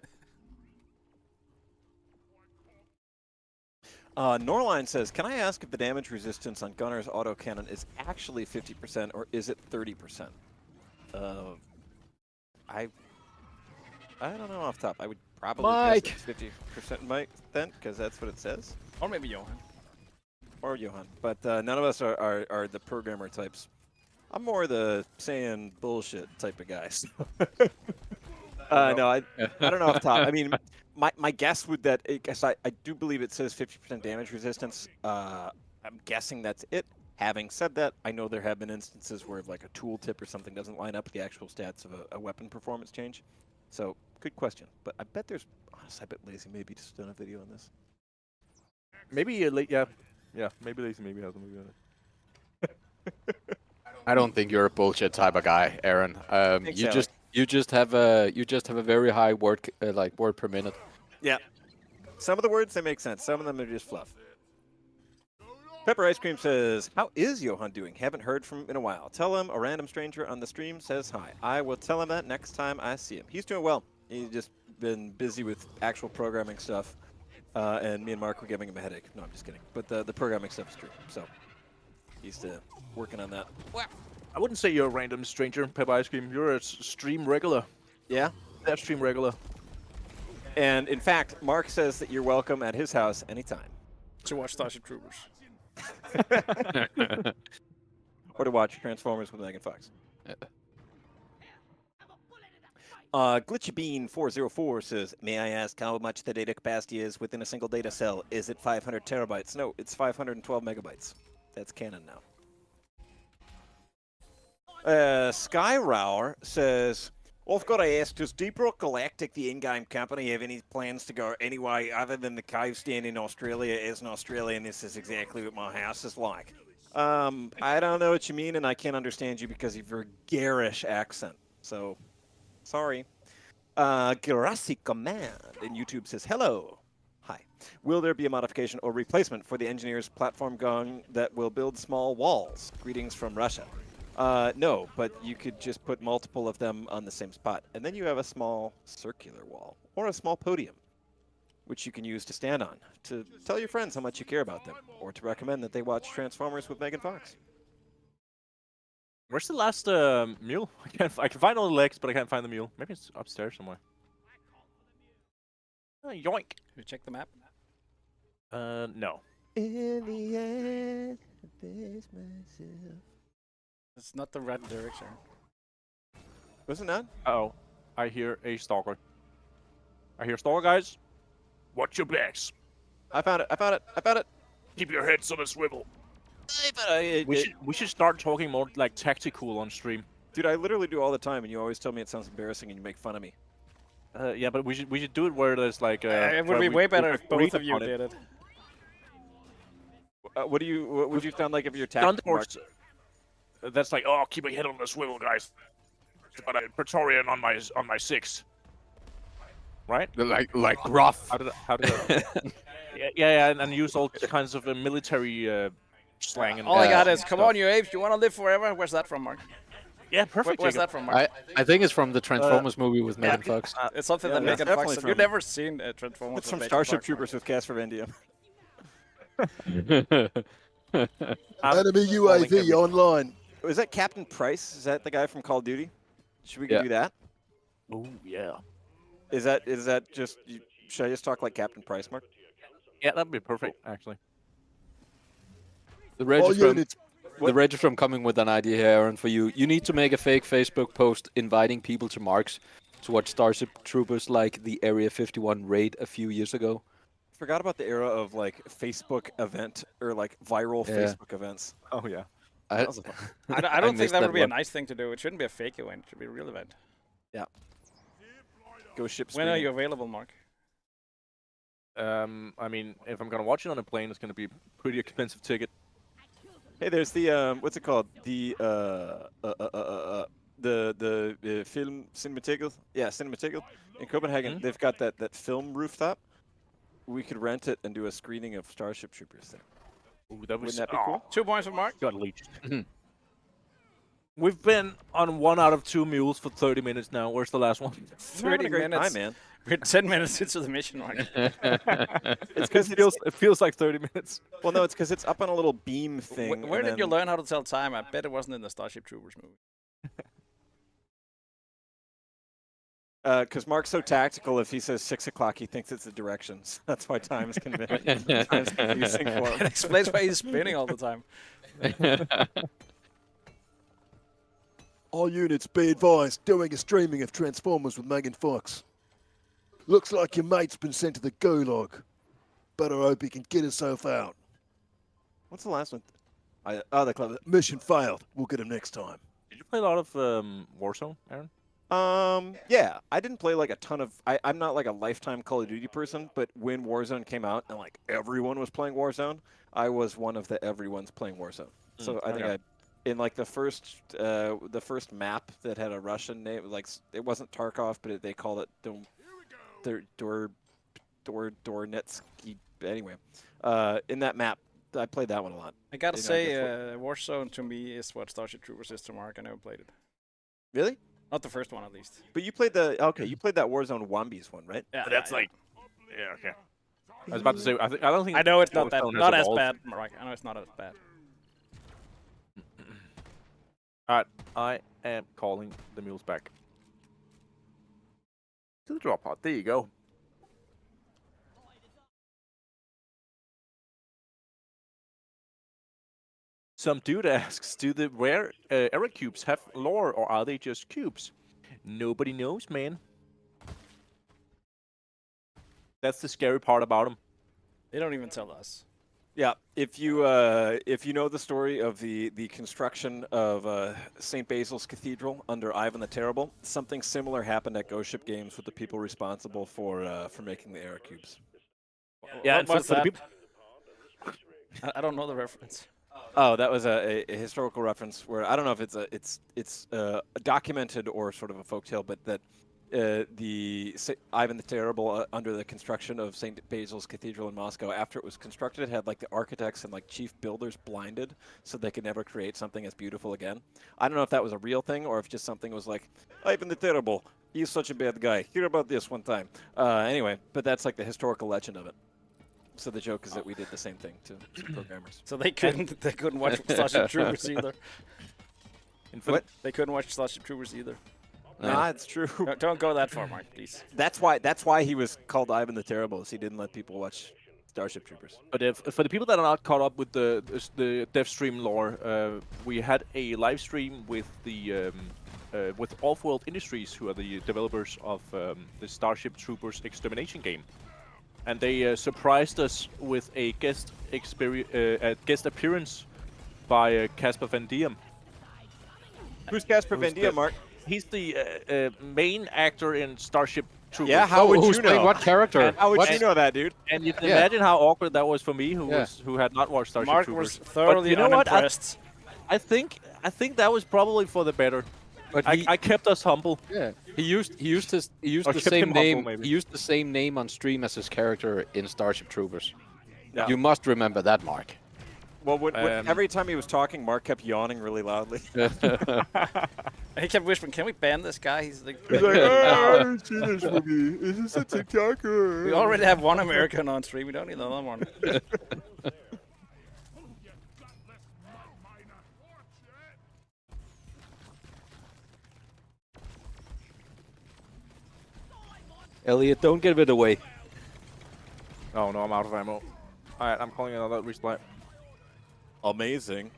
Norline says, "Can I ask if the damage resistance on Gunner's autocannon is actually 50% or is it 30%?" I don't know off top. I would probably Mike! guess it's 50% Mike then, because that's what it says. Or maybe Johan. Or Johan. But none of us are the programmer types. I'm more the saying bullshit type of guy. So. No, I don't know off top. I mean, my guess would that, I do believe it says 50% damage resistance. I'm guessing that's it. Having said that, I know there have been instances where like a tooltip or something doesn't line up with the actual stats of a weapon performance change. So, good question. But I bet there's, honestly, I bet Lazy maybe just done a video on this. Maybe yeah, maybe Lazy maybe has a movie on it. I don't think you're a bullshit type of guy, Aaron. Thanks, You Alec. just have a very high word word per minute. Yeah. Some of the words, they make sense. Some of them are just fluff. Pepper Ice Cream says, "How is Johan doing? Haven't heard from him in a while. Tell him a random stranger on the stream says hi. I will tell him that next time I see him." He's doing well. He's just been busy with actual programming stuff. And me and Mark were giving him a headache. No, I'm just kidding. But the programming stuff is true. So he's working on that. I wouldn't say you're a random stranger, Pepper Ice Cream. You're a stream regular. Yeah? That stream regular. And in fact, Mark says that you're welcome at his house anytime. To watch Starship Troopers. Or to watch Transformers with Megan Fox. GlitchyBean404 says, "May I ask how much the data capacity is within a single data cell? Is it 500 terabytes? No, it's 512 megabytes. That's canon now." Skyrower says, "I've got to ask, does ROCK Galactic, the in-game company, have any plans to go anyway other than the cave stand in Australia? As an Australian, this is exactly what my house is like." I don't know what you mean, and I can't understand you because of your garish accent. So, sorry. Garasi Command in YouTube says, "Hello. Hi. Will there be a modification or replacement for the engineer's platform gun that will build small walls? Greetings from Russia." No, but you could just put multiple of them on the same spot, and then you have a small circular wall or a small podium, which you can use to stand on, to tell your friends how much you care about them, or to recommend that they watch Transformers with Megan Fox. Where's the last mule? I can find all the legs, but I can't find the mule. Maybe it's upstairs somewhere. Yoink. You check the map? No. In the end, there's myself. It's not the red direction. Wasn't that? Uh-oh. I hear a stalker. I hear stalker, guys. Watch your backs. I found it. I found it. I found it. Keep your heads on a swivel. I found it. We should start talking more like tactical on stream. Dude, I literally do all the time, and you always tell me it sounds embarrassing, and you make fun of me. Yeah, but we should do it where there's like. It would be way better if both of you did it. What would you sound like if you're tactical? Mark? That's like, oh, keep your head on the swivel, guys. Got a Praetorian on my 6. Right? Like gruff. How did that? yeah, and use all kinds of military slang. And All I got is, "Come on, you apes, you want to live forever?" Where's that from, Mark? Yeah, perfect. Where's that from, Mark? I think it's from the Transformers movie with Megan Fox. It's something yeah, that that's Megan definitely Fox. from- You've never seen Transformers. It's from with Megan Starship Fox, Troopers with Casper Van Diem. Enemy UAV online. Is that Captain Price? Is that the guy from Call of Duty? Should we do that? Oh yeah. Is that just? Should I just talk like Captain Price, Mark? Yeah, that'd be perfect, actually. The Reg is from coming with an idea here, Aaron, for you. You need to make a fake Facebook post inviting people to Mark's to watch Starship Troopers like the Area 51 raid a few years ago. Forgot about the era of like Facebook event or like viral Facebook events. Oh yeah. I don't think that would be a nice thing to do. It shouldn't be a fake event. It should be a real event. Yeah. Go ship. When are you available, Mark? I mean, if I'm gonna watch it on a plane, it's gonna be a pretty expensive ticket. Hey, there's the what's it called? The film Cinematheque. Yeah, Cinematheque in Copenhagen. They've got that film rooftop. We could rent it and do a screening of Starship Troopers there. Ooh, that Wouldn't that be cool? 2 points for Mark. Got leached. We've been on 1 out of 2 mules for 30 minutes now. Where's the last one? 30 minutes. time, man. We're 10 minutes into the mission, Mark. It's because it feels like 30 minutes. well, no, it's because it's up on a little beam thing. Where and did you then- learn how to tell time? I bet it wasn't in the Starship Troopers movie. Because Mark's so tactical, if he says 6 o'clock, he thinks it's the directions. That's why time is confusing for It him. explains why he's spinning all the time. All units, be advised, doing a streaming of Transformers with Megan Fox. Looks like your mate's been sent to the gulag. Better hope he can get himself out. What's the last one? The club. Mission failed. We'll get him next time. Did you play a lot of Warzone, Aaron? Yeah, I didn't play like a ton of. I'm not like a lifetime Call of Duty person, but when Warzone came out and like everyone was playing Warzone, I was one of the everyone's playing Warzone. So I think okay. in like the first map that had a Russian name, like it wasn't Tarkov, but they called it Dornetsky. Anyway, in that map, I played that one a lot. I gotta You know, say, that's Warzone to me is what Starship Troopers is to Mark. I never played it. Really? Not the first one, at least. But you played you played that Warzone Wombies one, right? Yeah, That's like, yeah, okay. I was about to say, I don't think. I know it's not that, Warzone has not as evolved. bad, Mark. I know it's not as bad. Alright, I am calling the mules back. To the drop pod. There you go. Some dude asks, do the rare error cubes have lore or are they just cubes? Nobody knows, man. That's the scary part about them. They don't even tell us. Yeah, if you know the story of the construction of St. Basil's Cathedral under Ivan the Terrible, something similar happened at Ghost Ship Games with the people responsible for making the error cubes. Yeah, and What's for the that? people, I don't know the reference. Oh, that was a historical reference where I don't know if it's documented or sort of a folktale, but that Ivan the Terrible under the construction of St. Basil's Cathedral in Moscow, after it was constructed, it had like the architects and like chief builders blinded so they could never create something as beautiful again. I don't know if that was a real thing or if just something was like, Ivan the Terrible, he's such a bad guy. Hear about this one time. Anyway, but that's like the historical legend of it. So the joke is that we did the same thing to some programmers. So they couldn't watch Starship Troopers either. What? They couldn't watch Starship Troopers either. Nah, it's true. Don't go that far, Mark, please. That's why he was called Ivan the Terrible, is he didn't let people watch Starship Troopers. but for the people that are not caught up with the dev stream lore, we had a live stream with with Offworld Industries, who are the developers of the Starship Troopers Extermination game, and they surprised us with a guest appearance by Casper Van Diem. Who's Casper Van Who's Diem, the- Mark? He's the main actor in Starship Troopers. Yeah, how would Who's you playing know? what character? How would What- you know that, dude? And you can Yeah. imagine how awkward that was for me, Yeah. who had not watched Starship Mark Troopers. was thoroughly you know what? unimpressed. I think that was probably for the better. But I kept us humble. yeah, he used Or the kept same him humble, name. maybe. He used the same name on stream as his character in Starship Troopers. Yeah. You must remember that, Mark. Well, Um, every time he was talking, Mark kept yawning really loudly. He kept whispering, "Can we ban this guy?" He's like, He's like, oh, I haven't seen this movie. Is this a TikToker? "We already have one American on stream. We don't need another one." Elliot, don't give it away. Oh no, I'm out of ammo. Alright, I'm calling another resupply. Amazing.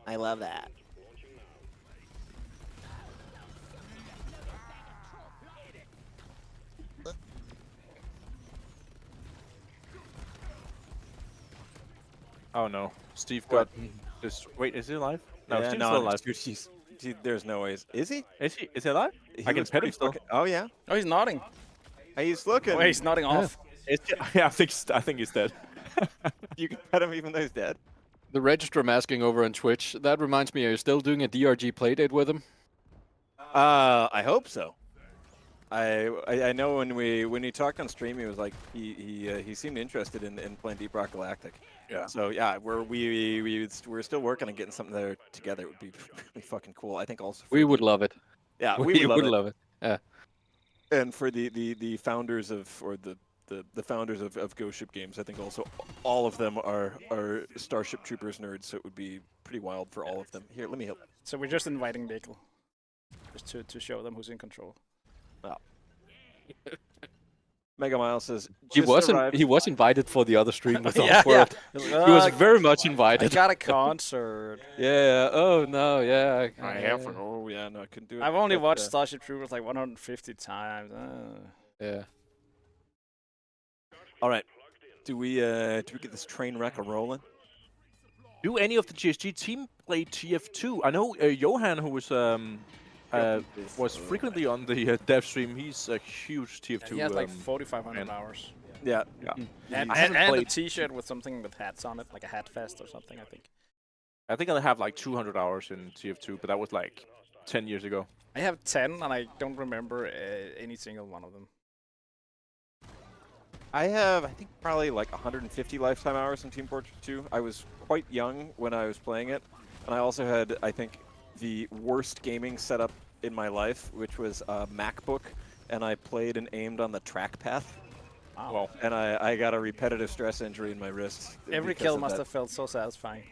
I love that. Oh no, Steve What? got this. Wait, is he alive? No, Yeah, Steve's no, still alive. Dude, there's no ways. Is he? Is he? Is he alive? He I can looks pet him pretty still. fucking- Oh yeah. Oh, he's nodding. He's looking. Oh, he's nodding off. Yeah, I think he's dead. You can pet him even though he's dead. The Registrum asking over on Twitch. That reminds me, are you still doing a DRG playdate with him? I hope so. I know when we talked on stream, he was like he seemed interested in playing Deep Rock Galactic. Yeah. So yeah, we're still working on getting something there together. It would be really fucking cool. I think also for We would the- love it. Yeah, We would love it. Yeah. And for the founders of the founders of Ghost Ship Games, I think also all of them are Starship Troopers nerds. So it would be pretty wild for all of them. Here, let me help. So we're just inviting Nickel, just to show them who's in control. Mega Miles says He "Just wasn't. arrived." He was invited for the other stream with Yeah, Off-World. yeah. He was Uh, very much I invited. got a concert. Yeah. Oh no. Yeah. I have. Oh yeah, no, I couldn't do it. I've only but, watched Starship Troopers like 150 times. Yeah. All right, do we get this train wreck a rolling? Do any of the GSG team play TF2? I know Johan, who was frequently on the dev stream. He's a huge TF2. He has like 4,500 and- hours. Yeah. And, I haven't and a played- T-shirt with something with hats on it, like a hat fest or something, I think. I think I have like 200 hours in TF2, but that was like 10 years ago. I have 10, and I don't remember any single one of them. I have, I think, probably like 150 lifetime hours in Team Fortress 2. I was quite young when I was playing it, and I also had, I think, the worst gaming setup in my life, which was a MacBook, and I played and aimed on the trackpad, Wow. Well, and I got a repetitive stress injury in my wrist. Every because kill of must that. have felt so satisfying.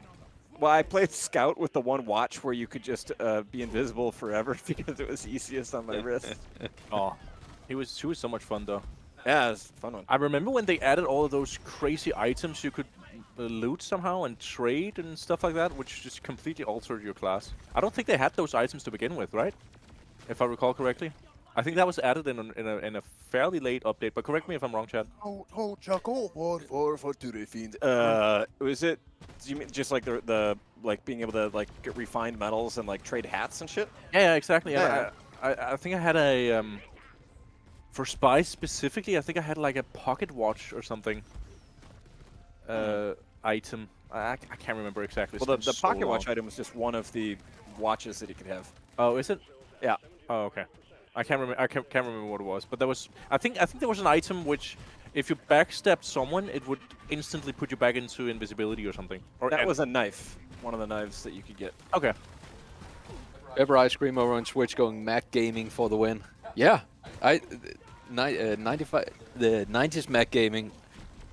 Well, I played Scout with the one watch where you could just be invisible forever because it was easiest on my wrist. oh, he was so much fun though. Yeah, it was a fun one. I remember when they added all of those crazy items you could loot somehow and trade and stuff like that, which just completely altered your class. I don't think they had those items to begin with, right? If I recall correctly. I think that was added in a fairly late update, but correct me if I'm wrong, Chad. For to refine. Was it? Do you mean just like the like being able to like get refined metals and like trade hats and shit? Yeah, exactly. Yeah. And I think I had a for spies specifically. I think I had like a pocket watch or something. Item. I can't remember exactly. It's Well, been the so pocket long. watch item was just one of the watches that you could have. Oh, is it? Yeah. Oh, okay. I can't remember. I can't remember what it was, but there was. I think there was an item which, if you backstabbed someone, it would instantly put you back into invisibility or something. Or That was a knife. One of the knives that you could get. okay. Ever ice cream over on Switch going Mac gaming for the win. Yeah. The 90s Mac gaming.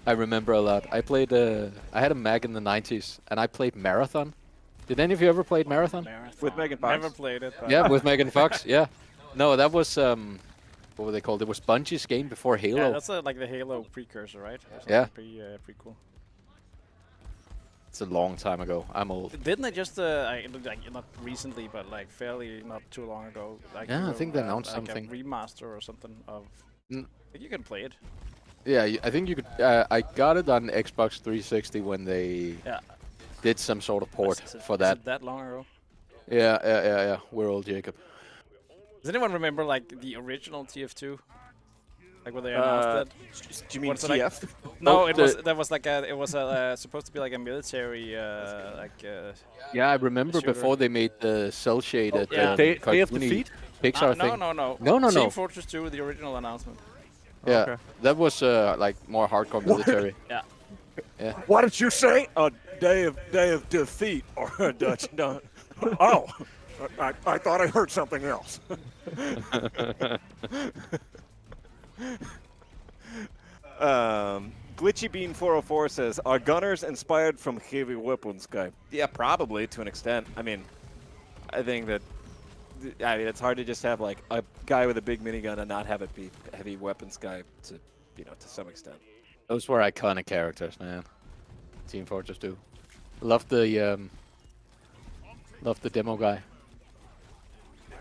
I remember a lot. I played. I had a Mac in the 90s, and I played Marathon. Did any of you ever played Marathon? Marathon. With Megan Fox? Never played it. But Yeah, with Megan Fox. Yeah. No, that was what were they called? It was Bungie's game before Halo. Yeah, that's like the Halo precursor, right? Or something Yeah. Pretty cool. It's a long time ago. I'm old. Didn't they just like not recently, but like fairly not too long ago? Like Yeah, I think they announced like something. a remaster or something of. Mm. I think you can play it. Yeah, I think you could. I got it on Xbox 360 when they Yeah. did some sort of port Is it- for is that. it that long ago? Yeah. We're old, Jacob. Does anyone remember like the original TF2? Like when they announced it? Do you mean What's it like? TF? No, Oh, it was supposed to be like a military Yeah, I remember shooter. before they made the cell shaded Yeah. Day of cartoony Defeat? Pixar no, thing. no. No. Team Fortress 2, the original announcement. Yeah, Okay. that was like more hardcore military. Yeah. What did you say? A day of defeat or a Dutch? No. Oh, I thought I heard something else. Glitchy Bean 404 says, "Are gunners inspired from heavy weapons guy?" Yeah, probably to an extent. I mean, I think that. I mean, it's hard to just have like a guy with a big minigun and not have it be heavy weapons guy to, to some extent. Those were iconic characters, man. Team Fortress 2. Loved the demo guy.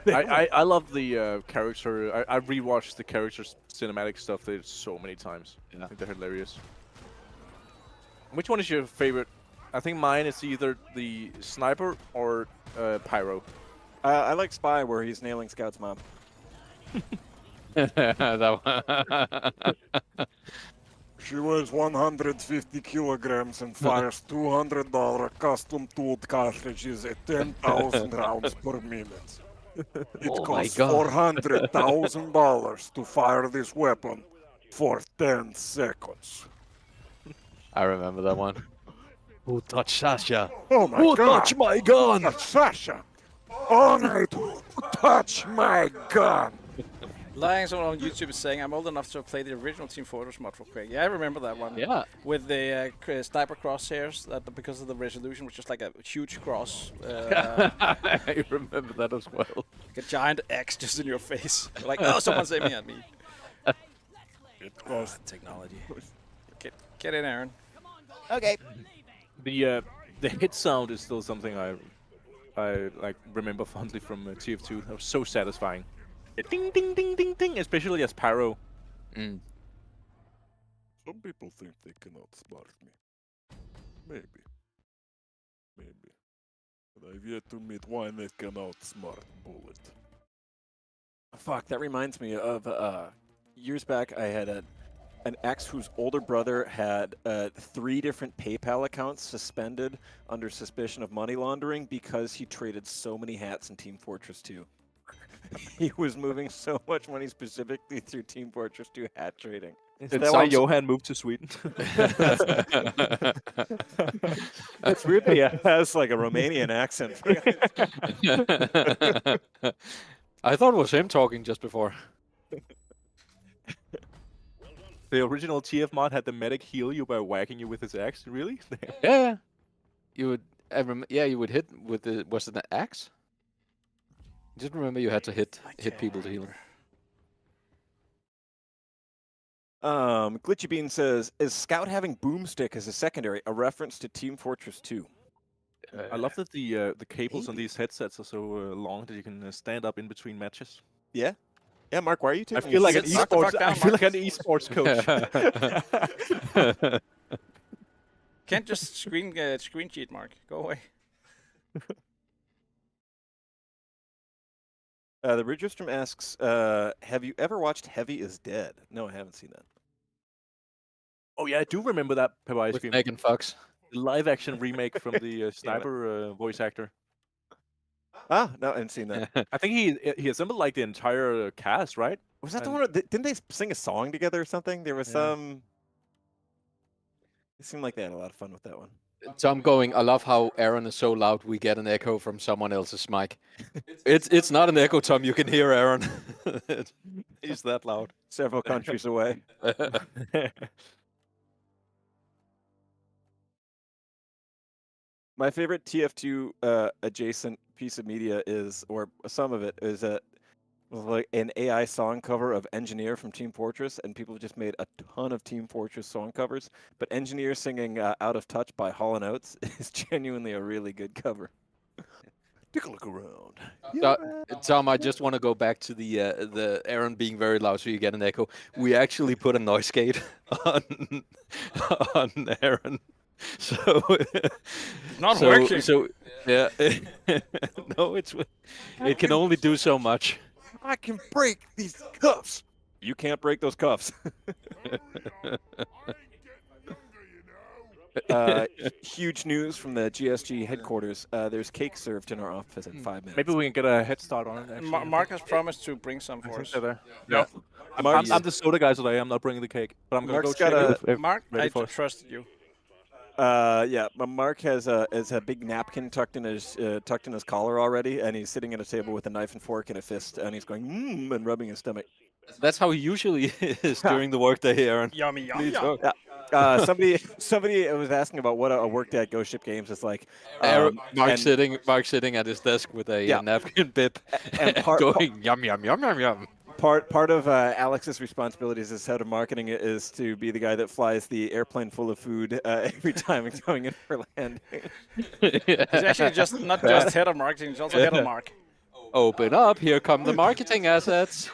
I love the character. I rewatched the characters cinematic stuff they did so many times. Yeah. I think they're hilarious. Which one is your favorite? I think mine is either the sniper or pyro. I like Spy where he's nailing Scout's mom. That one. She weighs 150 kilograms and fires $200 custom tooled cartridges at 10,000 rounds per minute. It Oh my costs God. $400,000 to fire this weapon for 10 seconds. I remember that one. Who touched Sasha? Oh my Who god! touched my gun? That's Sasha! Honored to touch my gun! Lying someone on YouTube is saying I'm old enough to have played the original Team Fortress mod for Quake. Yeah, I remember that one. Yeah. With the sniper crosshairs, that because of the resolution was just like a huge cross. I remember that as well. Like a giant X just in your face. Like, oh, someone's aiming at me. It costs Technology. Get in, Aaron. Okay. The hit sound is still something I like remember fondly from TF2. That was so satisfying. Ding ding ding ding ding, especially as Pyro. Mm. Some people think they can outsmart me. Maybe. Maybe. But I've yet to meet one that can outsmart Bullet. Fuck, that reminds me of years back. I had an ex whose older brother had 3 different PayPal accounts suspended under suspicion of money laundering because he traded so many hats in Team Fortress 2. He was moving so much money specifically through Team Fortress 2 hat trading. Is that that why why Johan moved to Sweden? It's weird that he has like a Romanian accent. I thought it was him talking just before. The original TF mod had the medic heal you by whacking you with his axe. Really? Yeah. You would. You would hit with the. Was it an axe? I just remember you had to hit people to heal them. Glitchy Bean says, "Is Scout having Boomstick as a secondary a reference to Team Fortress 2?" I love that the cables on these headsets are so long that you can stand up in between matches. Yeah. Yeah, Mark, why are you I taking? feel like an Sit the fuck esports. down, I feel Mark. like an esports coach. Can't just screen cheat, Mark. Go away. The Ridgerstrom asks, "Have you ever watched Heavy is Dead?" No, I haven't seen that. Oh yeah, I do remember that Pepper Ice With Cream. Megan Fox. The live-action remake from the sniper voice actor. Ah, no, I haven't seen that. I think he assembled like the entire cast, right? Was that the And- one? Didn't they sing a song together or something? There was Yeah. some. It seemed like they had a lot of fun with that one. Tom going, I love how Aaron is so loud we get an echo from someone else's mic. It's not an echo, Tom. You can hear Aaron. He's that loud. Several countries away. My favorite TF2 adjacent piece of media is, or some of it, is like an AI song cover of Engineer from Team Fortress, and people have just made a ton of Team Fortress song covers. But Engineer singing "Out of Touch" by Hall & Oates is genuinely a really good cover. Take a look around. Tom, I just want to go back to the Aaron being very loud, so you get an echo. We actually put a noise gate on Aaron. So Not working. So yeah, no, it can only do so much. I can break these cuffs. You can't break those cuffs. Huge news from the GSG headquarters. There's cake served in our office in 5 minutes. Maybe we can get a head start on it. Actually. Mark has promised to bring some for us. Yeah. Mark's- I'm the soda guy today. I'm not bringing the cake, but I'm gonna Mark's go check got it. if Mark, ready I for us. trusted you. Yeah, but Mark has a big napkin tucked in his collar already, and he's sitting at a table with a knife and fork and a fist, and he's going and rubbing his stomach. That's how he usually is during the workday, Aaron. Yummy, yum, yum. Somebody was asking about what a workday at Ghost Ship Games is like. Mark and- sitting at his desk with a napkin bib and going yum yum yum yum yum. Part of Alex's responsibilities as head of marketing is to be the guy that flies the airplane full of food every time it's going in for landing. He's actually just not just head of marketing, he's also head of Mark. Open up! Here come the marketing assets.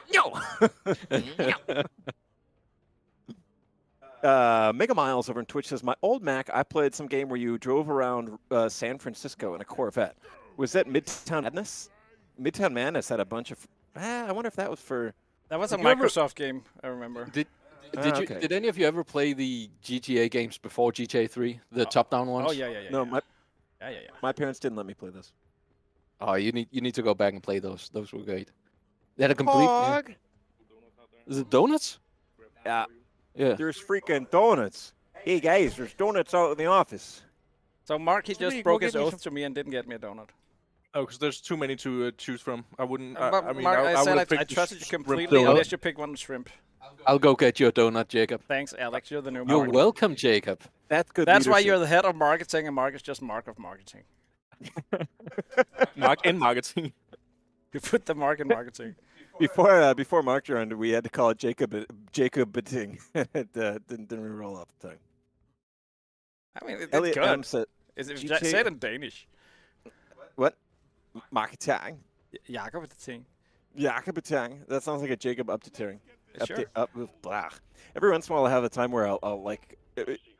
Mega Miles over on Twitch says, "My old Mac, I played some game where you drove around San Francisco in a Corvette. Was that Midtown Madness? Midtown Madness had a bunch of. I wonder if that was for. That was a Have you ever- Microsoft game, I remember. Did any of you ever play the GTA games before GTA 3, the top-down ones? Oh, yeah. No, yeah. my parents didn't let me play this. Oh, you need to go back and play those. Those were great. They had a complete. Yeah. Hog. Is it donuts? Yeah. Yeah. There's freaking donuts. Hey guys, there's donuts out in the office. So Mark, he Somebody just go broke get his me oath some- to me and didn't get me a donut. Oh, because there's too many to choose from. I wouldn't. But I mean, Mark, I would've said I picked the trusted you shrimp completely donut. unless you pick one shrimp. I'll go get you a donut, Jacob. Thanks, Alex. You're the new You're Mark. welcome, Jacob. That's good. That's why leadership. you're the head of marketing, and Mark is just Mark of marketing. Mark in marketing. You put the Mark in marketing. Before Mark joined, we had to call it Jacob Betting. Didn't roll off the tongue. I mean, it's Elliot good. M said, Say it in Danish. "What? Marketing? Jakob the thing. Jacob Betting? That sounds like a Jacob Updating. Sure. Blah. Every once in a while, I have a time where I'll like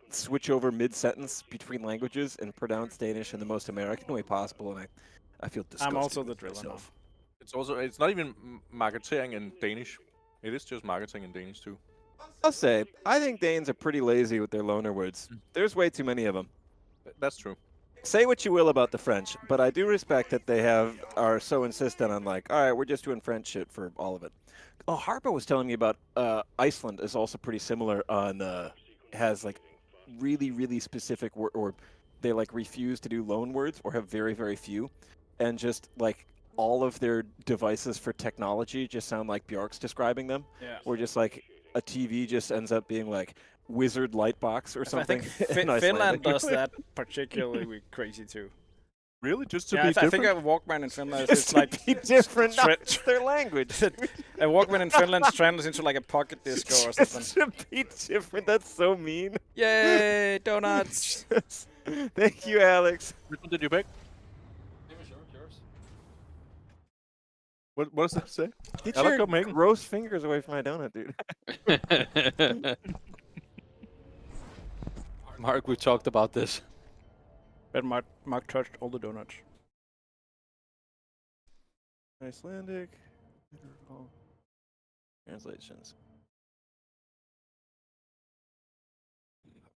switch over mid-sentence between languages and pronounce Danish in the most American way possible, and I feel disgusted. I'm also the with driller now. myself. It's not even marketing in Danish. It is just marketing in Danish too. I'll say, I think Danes are pretty lazy with their loaner words. There's way too many of them. That's true. Say what you will about the French, but I do respect that they are so insistent on like, all right, we're just doing French shit for all of it. Oh, Harpo was telling me about Iceland is also pretty similar on has like really specific or they like refuse to do loan words or have very few, and just like all of their devices for technology just sound like Bjork's describing them. Yeah. Or just like a TV just ends up being like wizard light box or I something. think in Finland Icelandic. does that particularly crazy too. Really, just to Yeah, be I different. think a Walkman in Finland Just is to like be different, tra- not their language. a Walkman in Finland translates into like a pocket disco or something. Just to be different. That's so mean. Yay, donuts! Thank you, Alex. Which one did you pick? What does that say? Get Alex, your go Megan. gross fingers away from my donut, dude. Mark, we talked about this. But Mark touched all the donuts. Icelandic. Translations.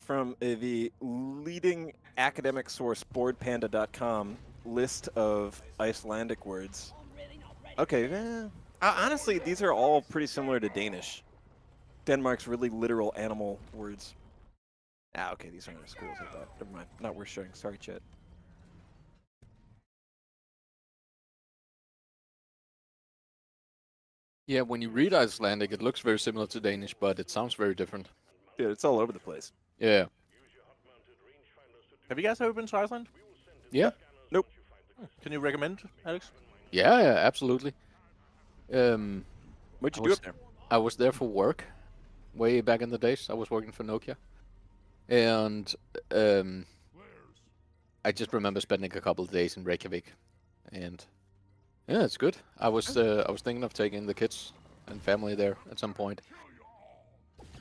From the leading academic source, boardpanda.com, list of Icelandic words. Okay, honestly, these are all pretty similar to Danish. Denmark's really literal animal words. Okay, these aren't as cool as I thought. Never mind, not worth showing. Sorry, chat. Yeah, when you read Icelandic, it looks very similar to Danish, but it sounds very different. Dude, it's all over the place. Yeah. Have you guys ever been to Iceland? Yeah. Nope. Can you recommend, Alex? Yeah, absolutely. What'd I you do was- up there? I was there for work, way back in the days. I was working for Nokia, and I just remember spending a couple of days in Reykjavik, and yeah, it's good. I was thinking of taking the kids and family there at some point.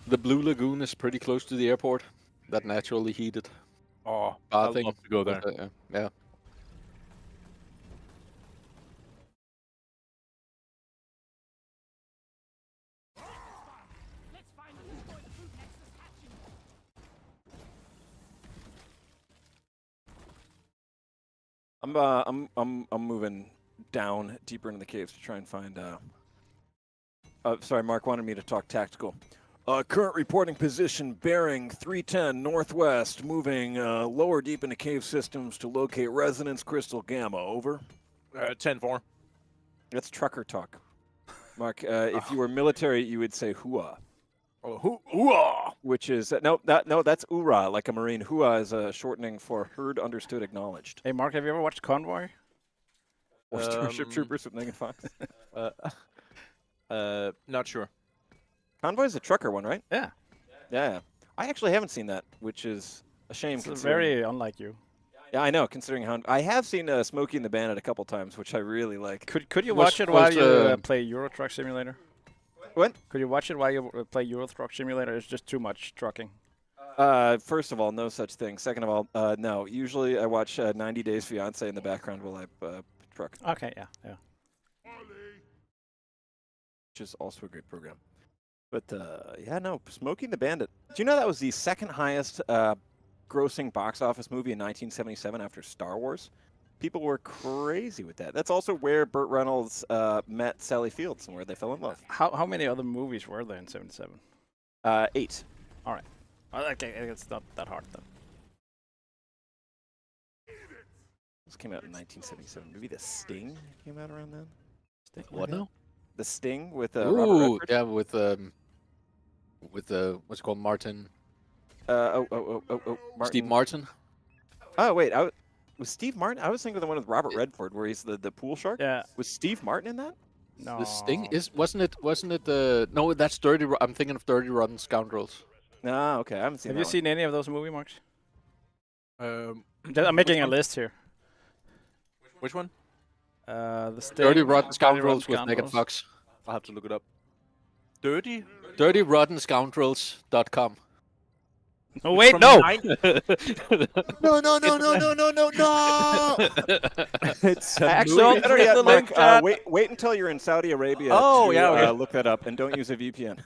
The Blue Lagoon is pretty close to the airport. That naturally heated Oh, I'd bathing. love to go there. Yeah. I'm moving down deeper into the caves to try and find. Sorry, Mark wanted me to talk tactical. Current reporting position bearing 310 northwest, moving lower deep into cave systems to locate Resonance Crystal Gamma. Over. 10-4. That's trucker talk. Mark, if you were military, you would say hua, Oh, hoo-ah! which is no, that's ura, like a marine. Hua is a shortening for heard, understood, acknowledged. Hey Mark, have you ever watched Convoy? Or Starship Um, Troopers with Megan Fox. Not sure. Convoy is the trucker one, right? Yeah. Yeah. I actually haven't seen that, which is a shame. It's considering- very unlike you. Yeah, I know. Considering how I have seen Smokey and the Bandit a couple times, which I really like. Could you Was- watch it while was, you play Euro Truck Simulator? What? Could you watch it while you play Euro Truck Simulator? It's just too much trucking. First of all, no such thing. Second of all, no. Usually, I watch 90 Days Fiance in the background while I truck, Okay, yeah. which is also a great program. But yeah, no. Smokey and the Bandit. Do you know that was the second highest grossing box office movie in 1977 after Star Wars? People were crazy with that. That's also where Burt Reynolds met Sally Fields and where they fell in love. How many other movies were there in '77? 8. All right. Well, okay, it's not that hard then. This came out in 1977. Maybe The Sting came out around then. Sting, What now? The Sting with Robert Ooh, Redford. yeah, with what's it called, Martin? Steve Martin. Oh wait, was Steve Martin? I was thinking of the one with Robert Redford, where he's the pool shark. Yeah. Was Steve Martin in that? No. The Sting wasn't it? No, that's Dirty. I'm thinking of Dirty Rotten Scoundrels. No, okay, I haven't seen. Have that you one. seen any of those movie marks? Um, I'm making a list here. which one? The Sting, Dirty Rotten Rotten Scoundrels with Megan Scoundrels. Fox. I'll have to look it up. Dirty? DirtyRottenScoundrels.com. Oh wait, From no! No, no, no, no, no, no, no, no! It's Actually, movie. I'll Better click yet, the Mark, link, chat. wait until you're in Saudi Arabia. Oh, to, yeah, okay. look that up and don't use a VPN.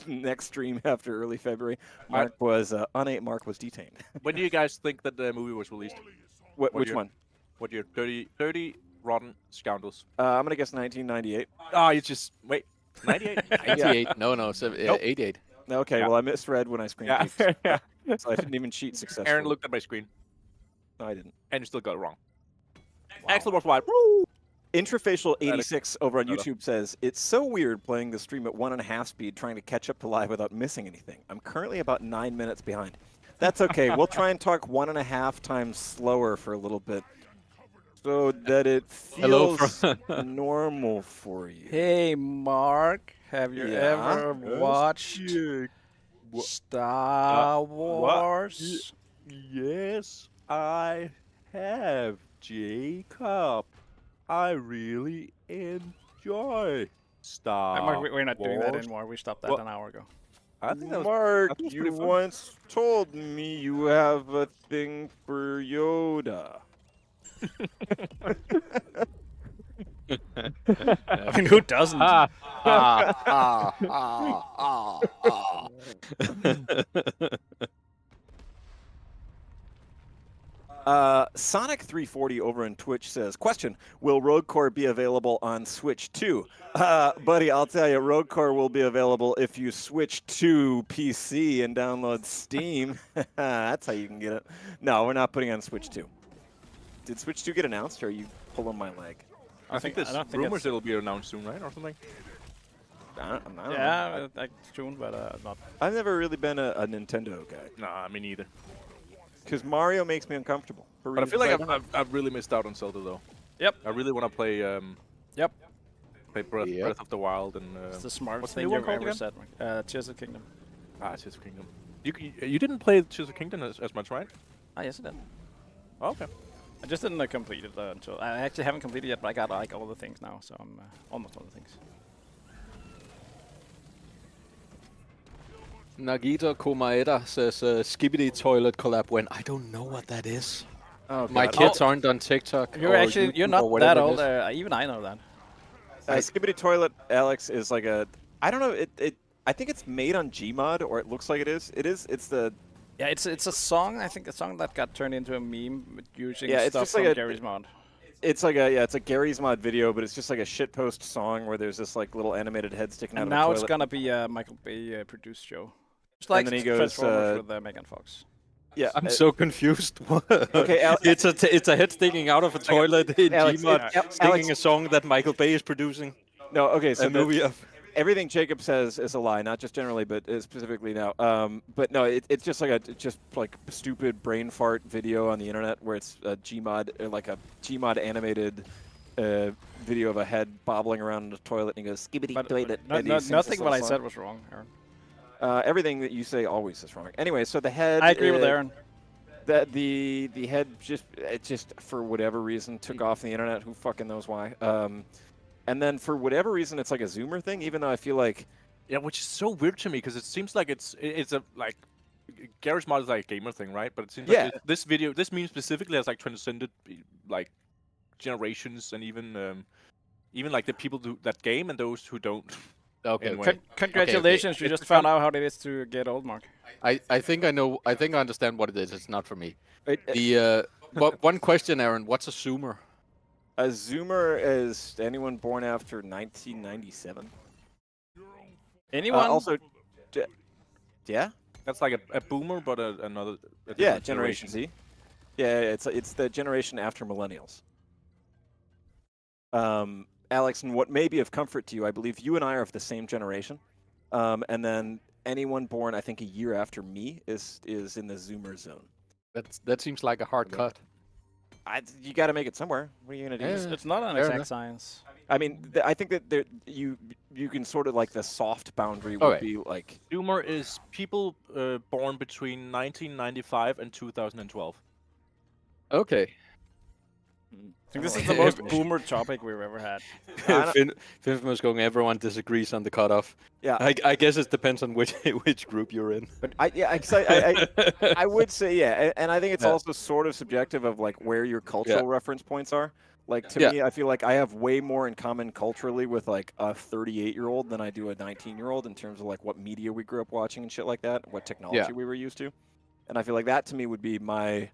Next stream after early February, Mark was Mark was detained. When do you guys think that the movie was released? Which year? one? What year? Dirty Rotten Scoundrels. I'm gonna guess 1998. Ah, you just wait. 98. 88. No, Nope. 88. Okay, Yeah. well I misread when I screen Yeah. peeked, yeah. so I didn't even cheat successfully. Aaron looked at my screen, No, I didn't. and you still got it wrong. Axel was wide. Woo! Intrafacial86 over on Shut up. YouTube says, it's so weird playing the stream at 1.5 speed, trying to catch up to live without missing anything. I'm currently about 9 minutes behind. That's okay. We'll try and talk 1.5 times slower for a little bit so that it Hello feels normal for you. Hey, Mark, have you Yeah? ever watched Star Wars? Yes, I have, Jacob. I really enjoy Star Mark, we're not doing that Wars. anymore. We stopped that What? an hour ago. I think that was, Mark, that was you pretty fun. once told me you have a thing for Yoda. I mean, who doesn't? Sonic 340 over in Twitch says, question, will Rogue Core be available on Switch 2? Buddy, I'll tell you, Rogue Core will be available if you switch to PC and download Steam. That's how you can get it. No, we're not putting it on Switch 2. Did Switch 2 get announced, or are you pulling my leg? I think there's I don't think rumors it's- it'll be announced soon, right, or something. I don't know. Yeah, like June, but not. I've never really been a Nintendo guy, Nah, me neither. because Mario makes me uncomfortable. For But I feel like reasons I've really missed out on Zelda though. Yep. I really want to play Yep. Breath, Yep. Breath of the Wild and It's the smartest what's the thing new one you've called ever again? said. Tears of the Kingdom. Tears of Kingdom. You didn't play Tears of Kingdom as much, right? Ah, yes, I did. Oh, okay. I just didn't complete it until I actually haven't completed it yet, but I got like all the things now, so I'm almost all the things. Nagita Komaeda says Skibbity Toilet collab when I don't know what that is. Oh, My God. kids aren't on TikTok. You're or actually YouTube you're or not whatever that it old. is. Even I know that. Skibbity Toilet, Alex, is like a... I don't know, I think it's made on Gmod, or it looks like it is. It's the... Yeah, it's a song. I think a song that got turned into a meme using Yeah, it's stuff just from like a- Gary's mod. It's like it's a Gary's Mod video, but it's just like a shitpost song where there's this like little animated head sticking out And of now a it's toilet. gonna be a Michael Bay produced show. Just like then he goes, Transformers with Megan Fox. Yeah, I'm so confused. Okay, it's a head sticking out of a toilet in Alex, Gmod, Alex- singing a song that Michael Bay is producing. no, okay, so A movie of everything Jacob says is a lie, not just generally, but specifically now. But no, it's just like a stupid brain fart video on the internet where it's a Gmod, like a Gmod animated video of a head bobbling around in the toilet, and he goes skibbity toilet. and he sings this nothing what little I song. said was wrong, Aaron. Everything that you say always is wrong. Anyway, so the head. I agree with Aaron. That the head just for whatever reason took off the internet. Who fucking knows why? And then for whatever reason, it's like a Zoomer thing. Even though I feel like Yeah, which is so weird to me because it seems like it's a like Garry's Mod is like a gamer thing, right? But it seems Yeah. like this meme specifically has like transcended like generations and even like the people that game and those who don't. Okay. Anyway. Congratulations, you just found out how it is to get old, Mark. I think I know. I think I understand what it is. It's not for me. Right, The one question, Aaron. What's a zoomer? a zoomer is anyone born after 1997. Anyone? Also, yeah, That's like a boomer, but another. A yeah, different Generation Z. Yeah, it's the generation after millennials. Alex, and what may be of comfort to you, I believe you and I are of the same generation, and then anyone born, I think, a year after me is in the Zoomer zone. That seems like a hard cut. You got to make it somewhere. What are you gonna do? Yeah. It's not an Fair exact enough. science. I mean, I think that you can sort of like the soft boundary would Okay. be like Zoomer is people born between 1995 and 2012. Okay. I think this is like the that most definition. boomer topic we've ever had. Finfmus going. Everyone disagrees on the cutoff. Yeah. I guess it depends on which group you're in. But I would say yeah, and I think it's Yeah. also sort of subjective of like where your cultural reference points are. Like to Yeah. me, I feel like I have way more in common culturally with like a 38-year-old than I do a 19-year-old in terms of like what media we grew up watching and shit like that, what technology we were used to, and I feel like that to me would be my.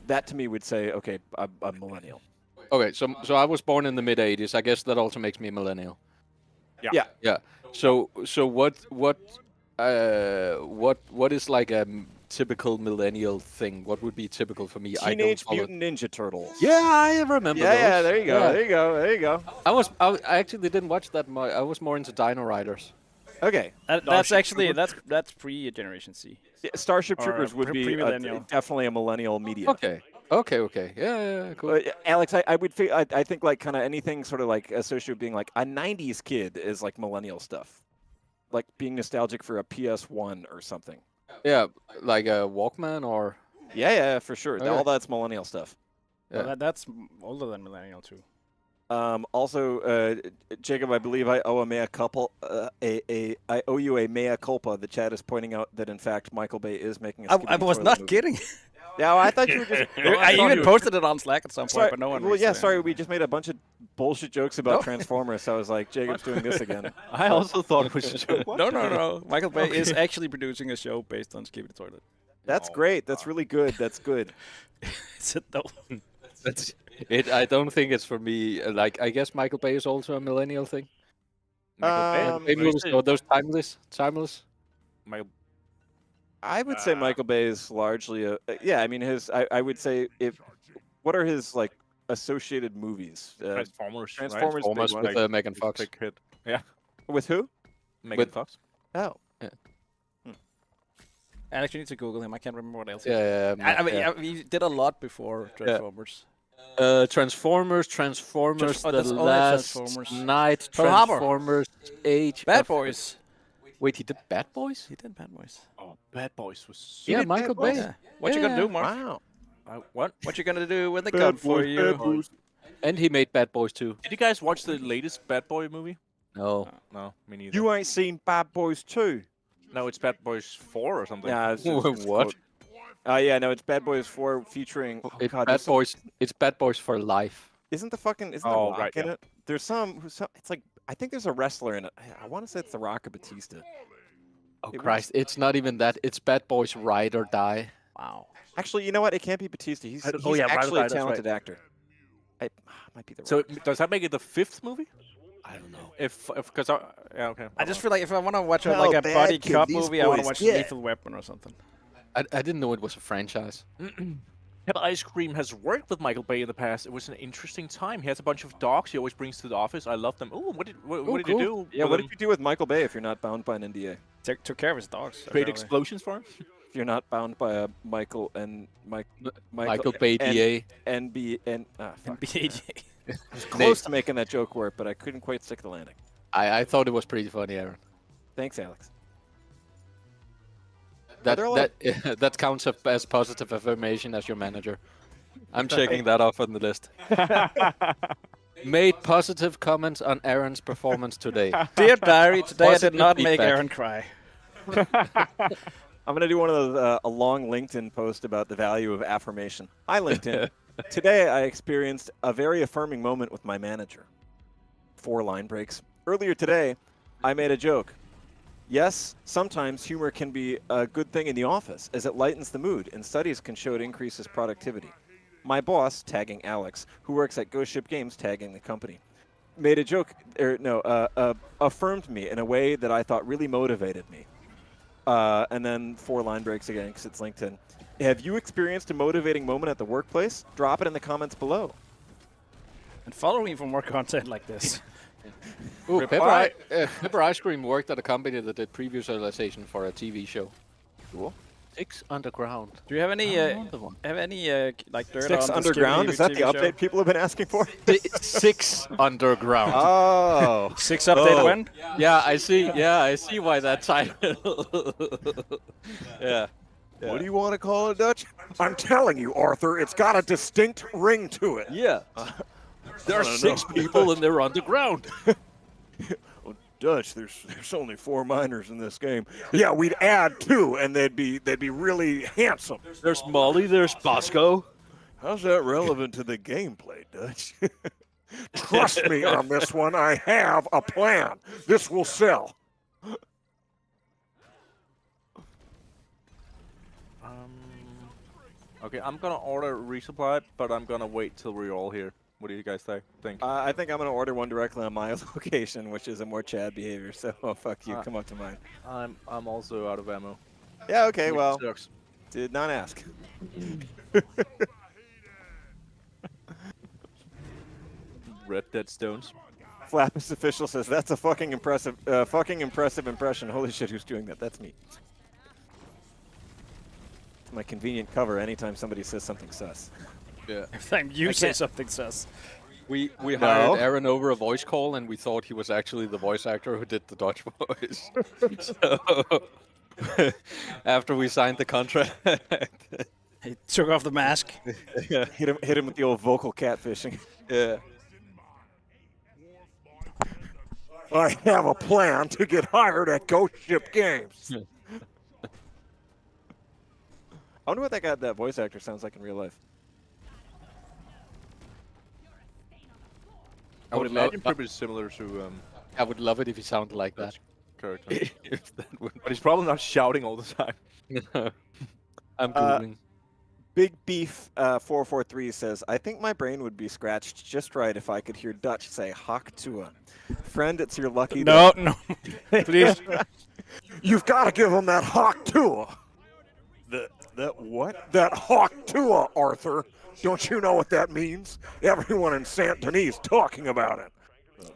That to me would say, okay, I'm a millennial. Okay, so I was born in the mid '80s. I guess that also makes me a millennial. Yeah. Yeah. So what is like a typical millennial thing? What would be typical for me? Teenage follow- Mutant Ninja Turtles. Yeah, I remember. Yeah, those. there you go, Yeah. there you go, there you go. I actually didn't watch that much. I was more into Dino Riders. Okay, That's actually that's pre-Generation C. yeah, Starship Or, Troopers would be pre-millennial. definitely a millennial medium. Okay. Yeah, cool. Alex, I would think I think like kind of anything sort of like associated with being like a '90s kid is like millennial stuff, like being nostalgic for a PS1 or something. Yeah, like a Walkman or. Yeah, for sure. Okay. All that's millennial stuff. Yeah. Well, that's older than millennial too. Also, Jacob, I believe I owe a mea culpa. I owe you a mea culpa. The chat is pointing out that in fact Michael Bay is making a. I Scooby-Doo was toilet not movie. kidding. Yeah, well, I thought you were just. I even posted it on Slack at some point, Sorry, but no one. well, reached yeah, it. sorry. We just made a bunch of bullshit jokes about No. Transformers. So I was like, Jacob's doing this again. I also thought it was a joke. No. Michael Bay is actually producing a show based on Skibidi Toilet. That's great. That's really good. That's good. Is it though? That's it. I don't think it's for me. Like, I guess Michael Bay is also a millennial thing. Um, Bay movies, are those timeless. Michael, I would say Michael Bay is largely a. Yeah, I mean, I would say if. What are his like associated movies? Transformers. Transformers. Right? Almost big with one. Megan Fox. Big hit. Yeah. With who? Megan With- Fox. Oh. Alex, you need to Google him. I can't remember what else. Yeah. I mean, he did a lot before Transformers. Transformers, oh, The that's only Last Transformers. Night, Pearl Harbor. Transformers, Age. Bad of- Boys. Wait, he did Bad Boys? He did Bad Boys. Oh, Bad Boys was so. Yeah, did Michael Bad Boys? Bay. Yeah. What you gonna do, Mark? Wow. What? What you gonna do when they Bad come for Boys, you? Bad Boys. And he made Bad Boys too. Did you guys watch the latest Bad Boy movie? No. No, me neither. You ain't seen Bad Boys 2? No, it's Bad Boys 4 or something. Yeah. What? Yeah, no, it's Bad Boys 4 featuring. Oh, It's God, Bad there's some- Boys. It's Bad Boys for life. Isn't the Oh, The Rock right, in yeah. it? There's some. It's like I think there's a wrestler in it. I want to say it's The Rock or Batista. Oh It was- Christ! It's not even that. It's Bad Boys Ride or Die. Wow. Actually, you know what? It can't be Batista. He's Right, oh, yeah, Ride or actually Die, a that's right. talented actor. It might be The Rock. So does that make it the 5th movie? I don't know. If because yeah, okay. I just feel like if I want to watch How like a bad buddy can cop these movie, I want to boys watch get? Lethal Weapon or something. I didn't know it was a franchise. Pepper Ice Cream has worked with Michael Bay in the past. It was an interesting time. He has a bunch of dogs he always brings to the office. I love them. Oh, what did you cool. do? Yeah, with what them? did you do with Michael Bay if you're not bound by an NDA? Took care of his dogs. Create apparently. explosions for him? If you're not bound by a Michael and Michael Bay DA. fuck. BAJ. I was close to making that joke work, but I couldn't quite stick the landing. I thought it was pretty funny, Aaron. Thanks, Alex. That there a lot that counts as positive affirmation as your manager. I'm checking that off on the list. Made positive comments on Aaron's performance today. Dear diary, today I did Positive not make feedback. Aaron cry. I'm gonna do one of those a long LinkedIn post about the value of affirmation. Hi, LinkedIn. Today I experienced a very affirming moment with my manager. 4 line breaks. Earlier today, I made a joke. Yes, sometimes humor can be a good thing in the office, as it lightens the mood, and studies can show it increases productivity. My boss, tagging Alex, who works at Ghost Ship Games, tagging the company, made a joke, affirmed me in a way that I thought really motivated me. And then 4 line breaks again, because it's LinkedIn. Have you experienced a motivating moment at the workplace? Drop it in the comments below. And follow me for more content like this. Ooh, Pepper Ice Cream worked at a company that did previsualization for a TV show. Cool. 6 Underground. Do you have any like dirt 6 on Underground? the Is that the TV update people have been asking for? 6 Underground. Oh. 6 update when? Yeah, I see. Yeah, I see why that title. Yeah. What do you want to call it, Dutch? I'm telling you, Arthur, it's got a distinct ring to it. Yeah. There are 6 people and they're underground. Well, Dutch, there's only 4 miners in this game. Yeah, we'd add 2, and they'd be really handsome. There's Molly, there's Bosco. How's that relevant to the gameplay, Dutch? Trust me on this one. I have a plan. This will sell. Okay, I'm gonna order resupply, but I'm gonna wait till we're all here. What do you guys think? I think I'm going to order one directly on my location, which is a more Chad behavior. So, fuck you. Come up to mine. I'm also out of ammo. Yeah, okay, well, Sucks. did not ask. Red Dead Stones. Flappus official says that's a fucking impressive impression. Holy shit, who's doing that? That's me. It's my convenient cover anytime somebody says something sus. Yeah. Every time you say something sus. We hired Aaron over a voice call, and we thought he was actually the voice actor who did the Dutch voice. So after we signed the contract, He took off the mask. Yeah, hit him with the old vocal catfishing. yeah. I have a plan to get hired at Ghost Ship Games. I wonder what that voice actor sounds like in real life. I would imagine pretty similar to I would love it if he sounded like that. character. But he's probably not shouting all the time. I'm googling. Big Beef 443 says, I think my brain would be scratched just right if I could hear Dutch say Hawk Tua. Friend, it's your lucky No, day. no. Please. You've got to give him that Hawk Tua. That what? That Hawk Tua, Arthur. Don't you know what that means? Everyone in Saint Denis talking about it.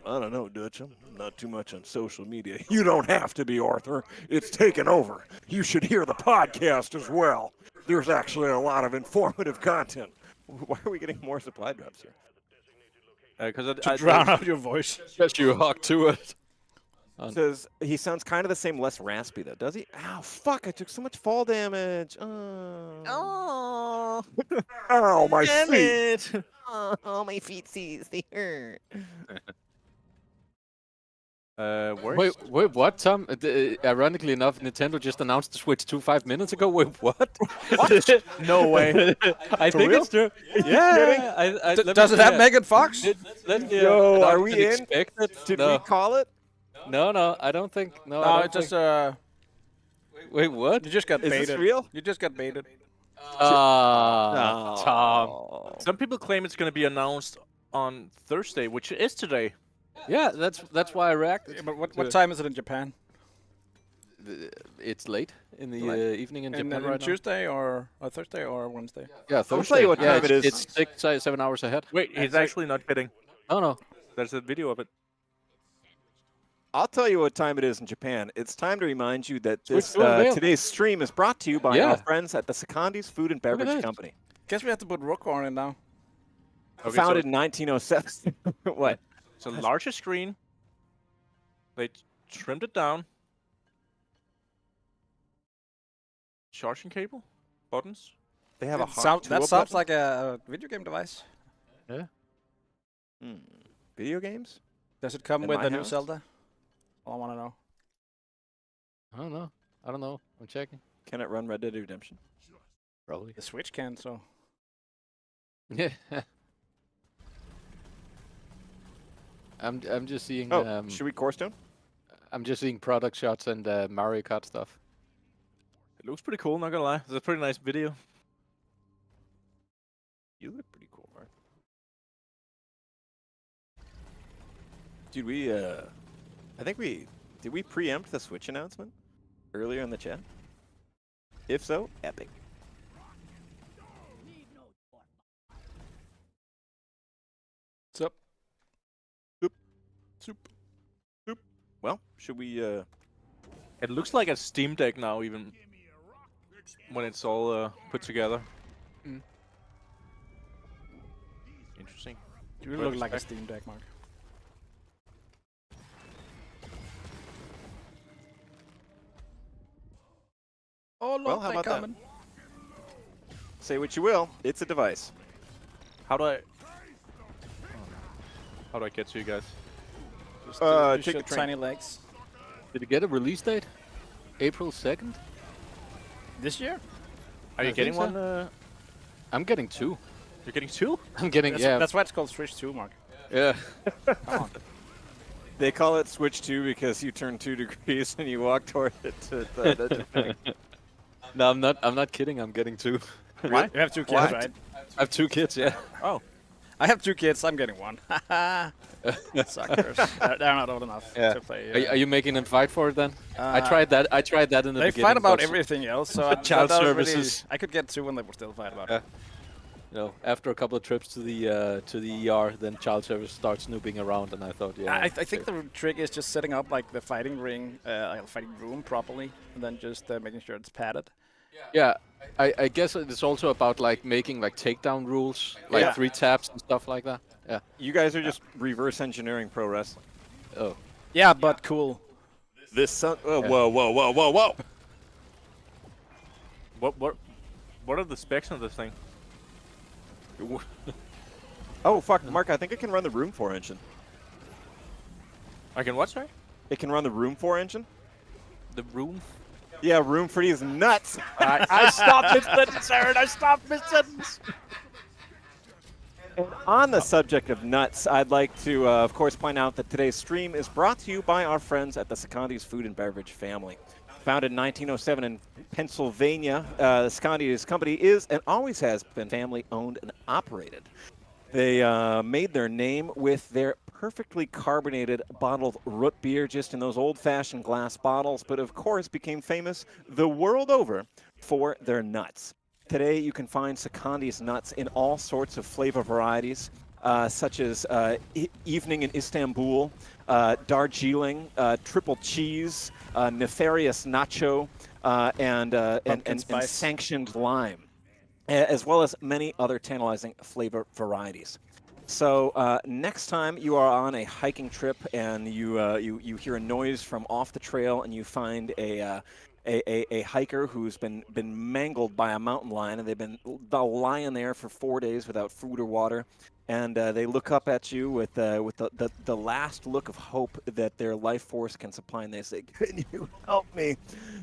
I don't know, Dutch. I'm not too much on social media. You don't have to be, Arthur. It's taken over. You should hear the podcast as well. There's actually a lot of informative content. Why are we getting more supply drops here? Because To drown out your voice. Just you Hawk to it. Says he sounds kind of the same, less raspy though, does he? Ow, fuck! I took so much fall damage. Oh, ow, my feet! Oh, my feet, they hurt. Wait, what, Tom? Ironically enough, Nintendo just announced the Switch 2 5 minutes ago. Wait, what? What? No way. I think it's true. Yeah. Does it have Megan Fox? Yo, are we in? Did no. we call it? No, I don't think. No, I No, don't it just think. Wait, what? you just got Is baited. this real? You just got baited. Tom. Some people claim it's going to be announced on Thursday, which is today. Yeah, that's why I reacted. Yeah, but what time is it in Japan? It's late in the evening in And Japan then right now. Tuesday or Thursday or Wednesday? Yeah, Thursday. I'll tell you what time it is. It's 6, 7 hours ahead. Wait, he's actually not kidding. Oh no. There's a video of it. I'll tell you what time it is in Japan. It's time to remind you that Switch this to unveil. today's stream is brought to you by Yeah. our friends at the Secondi's Food and Beverage this. Company. Guess we have to put rock on it now. Okay, Founded in 1907. What? So larger screen. They trimmed it down. Charging cable, buttons. They have a That Hawk Tua sounds button? like a video game device. Video games? Does it come In with my the new house? Zelda? All I want to know. I don't know. I'm checking. Can it run Red Dead Redemption? Probably. The Switch can, so. Yeah. I'm just seeing. Oh, should we core stone? I'm just seeing product shots and Mario Kart stuff. It looks pretty cool, not gonna lie. It's a pretty nice video. You look pretty cool, Mark. Dude, we I think did we preempt the Switch announcement earlier in the chat? If so, epic. What's up? Soup. Well, should we It looks like a Steam Deck now, even when it's all put together. Interesting. You really look like a Steam Deck, Mark. Oh, Well, how about that? coming. say what you will, it's a device. How do I get to you guys? Just take your the train. tiny legs. Did you get a release date? April 2nd? This year? Are you I getting think so. one? I'm getting 2. You're getting 2? I'm getting, yeah. That's why it's called Switch 2, Mark. Yeah. Come on. They call it Switch 2 because you turn 2 degrees and you walk toward it. No, I'm not kidding. I'm getting 2. Why? You have 2 kids, What? right? I have 2 kids, yeah. Oh. I have 2 kids. I'm getting 1. Suckers. They're not old enough Yeah. to play. Are you making them fight for it then? I tried that in the They beginning. fight about but, everything else, so I Child that was services. Really, I could get 2 and they would still fight about Yeah. it. You know, after a couple of trips to the ER, then child service starts snooping around, and I thought, yeah. I think the trick is just setting up like the fighting ring, fighting room properly, and then just making sure it's padded. Yeah, I guess it's also about like making like takedown rules, like Yeah. 3 taps and stuff like that. Yeah. You guys are just reverse engineering pro wrestling. Oh. Yeah, but cool. This son. Whoa. What are the specs on this thing? Oh, fuck, Mark, I think it can run the Room 4 engine. I can what, sorry? It can run the Room 4 engine? The room? Yeah, Room 3 is nuts. I stopped mid-sentence, Aaron! I stopped mid-sentence! And on the subject of nuts, I'd like to, of course, point out that today's stream is brought to you by our friends at the Secondi's Food and Beverage family. Founded in 1907 in Pennsylvania, the Secondi's company is and always has been family-owned and operated. They made their name with their perfectly carbonated bottled root beer, just in those old-fashioned glass bottles, but of course became famous the world over for their nuts. Today, you can find Secondi's nuts in all sorts of flavor varieties, such as Evening in Istanbul, Darjeeling, Triple Cheese, Nefarious Nacho, and Spice. Sanctioned Lime, as well as many other tantalizing flavor varieties. So next time you are on a hiking trip and you hear a noise from off the trail and you find a hiker who's been mangled by a mountain lion, and they've been lying there for 4 days without food or water, and they look up at you with the last look of hope that their life force can supply, and they say, "Can you help me?"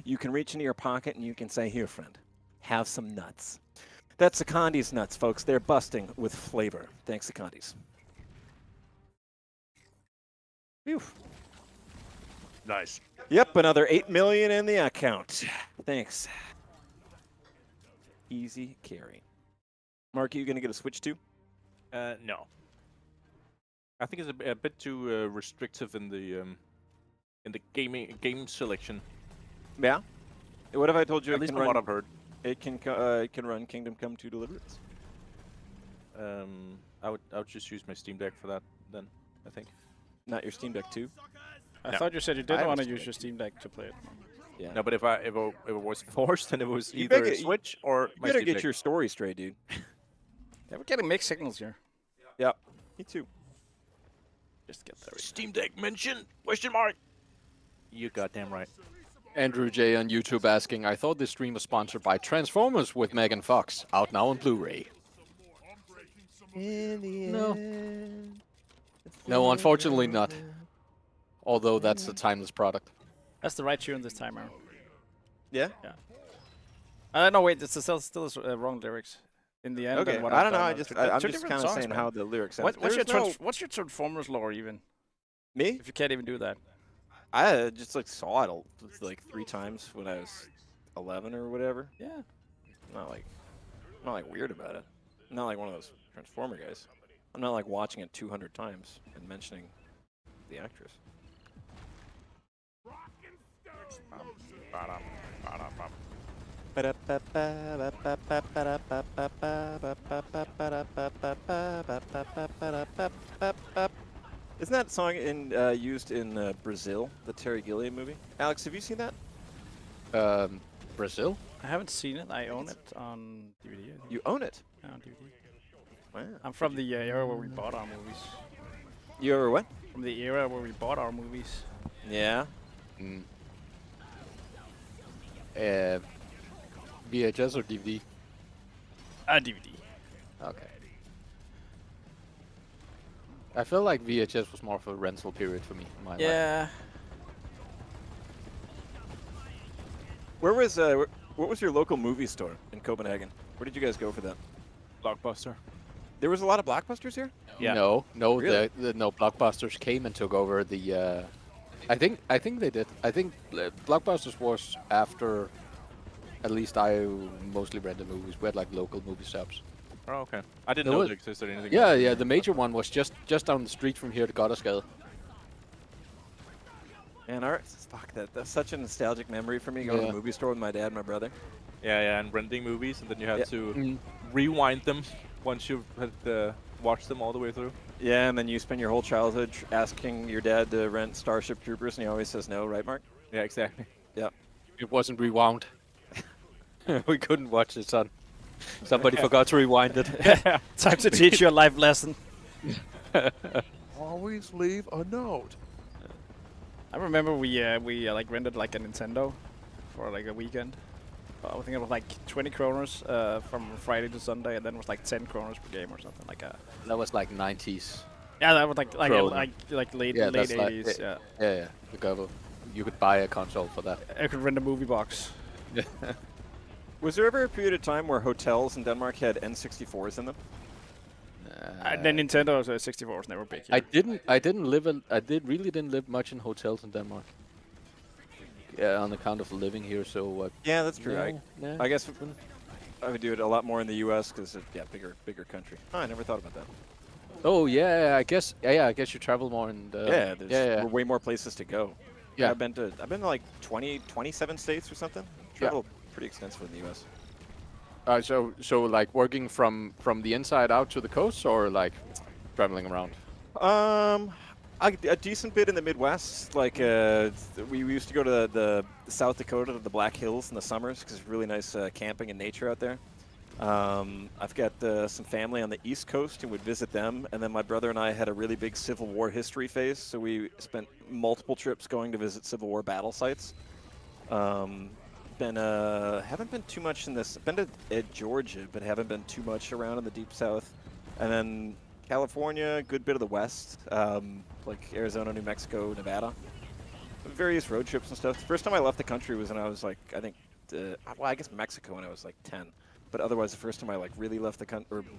You can reach into your pocket and you can say, "Here, friend, have some nuts." That's Secondi's nuts, folks. They're busting with flavor. Thanks, Secondi's. Phew. Nice. Yep, another 8 million in the account. Thanks. Easy carry. Mark, are you going to get a Switch too? No. I think it's a bit too restrictive in the game selection. Yeah. What if I told you At it least can from what run? I've heard. It can run Kingdom Come 2 Deliverance. I would just use my Steam Deck for that then. I think. Not your Steam Deck 2. I No. thought you said you I didn't have a want to Steam use Deck. your Steam Deck to play it. Yeah. No, but if it was forced, then it was You either better- a Switch or You my better Steam get Deck. your story straight, dude. Yeah, we're getting mixed signals here. Yeah. Me too. Just get there. Steam Deck mention? Question mark. You goddamn right. Andrew J on YouTube asking, I thought this stream was sponsored by Transformers with Megan Fox, out now on Blu-ray. No. No, unfortunately not. Although that's a timeless product. That's the right tune this time around. Yeah. No, wait, it's still wrong lyrics. In the end, Okay. and what I I've don't know. done, I'm two just different kind of songs, saying man. how the lyrics sound. What's your There's no- what's your Transformers lore even? Me? If you can't even do that. I just like saw it like 3 times when I was 11 or whatever. Yeah. I'm not like weird about it. I'm not like one of those Transformer guys. I'm not like watching it 200 times and mentioning the actress. Isn't that song used in Brazil, the Terry Gilliam movie? Alex, have you seen that? Brazil? I haven't seen it. I own it on DVD. I think. You own it. Yeah, on DVD. Wow. I'm from the era where we bought our movies. You ever what? From the era where we bought our movies. Yeah. Mm. VHS or DVD? DVD. Okay. I feel like VHS was more of a rental period for me in my life. Yeah. Where was what was your local movie store in Copenhagen? Where did you guys go for that? Blockbuster. There was a lot of blockbusters here? Yeah. No, Really? no Blockbusters came and took over the. I think they did. I think Blockbusters was after. At least I mostly rented movies. We had like local movie shops. Oh, okay. I didn't There know was- there existed anything. Yeah, like yeah. that. The major one was just down the street from here to Gothersgade. Man, fuck that. That's such a nostalgic memory for me going to Yeah. the movie store with my dad and my brother. Yeah, and renting movies, and then you had Yeah. to rewind them once you had watched them all the way through. Yeah, and then you spend your whole childhood asking your dad to rent Starship Troopers, and he always says no, right, Mark? Yeah, exactly. It wasn't rewound. We couldn't watch it, son. Somebody forgot to rewind it. Time to teach you a life lesson. Always leave a note. I remember we like rented like a Nintendo for like a weekend. I think it was like 20 kroners from Friday to Sunday, and then it was like 10 kroners per game or something like that. That was like 90s. Yeah, that was like Kroner. late Yeah, late that's like- 80s. Yeah, Yeah. You could buy a console for that. I could rent a movie box. Was there ever a period of time where hotels in Denmark had N64s in them? And then Nintendo 64 was never big here. Really didn't live much in hotels in Denmark. Yeah, on account of living here, so Yeah, that's true. no, I guess I would do it a lot more in the U.S. because bigger country. Oh, I never thought about that. Oh yeah, I guess you travel more and There's way more places to go. Yeah. I've been to like 27 states or something. Traveled pretty extensively in the U.S. So like working from the inside out to the coast, or like traveling around. A decent bit in the Midwest. Like we used to go to the South Dakota to the Black Hills in the summers because it's really nice camping and nature out there. I've got some family on the East Coast and would visit them. And then my brother and I had a really big Civil War history phase, so we spent multiple trips going to visit Civil War battle sites. Haven't been too much in this. Been to Georgia, but haven't been too much around in the Deep South. And then California, a good bit of the West, like Arizona, New Mexico, Nevada. Various road trips and stuff. The first time I left the country was when I was like, I guess Mexico when I was like 10. But otherwise, the first time I like really left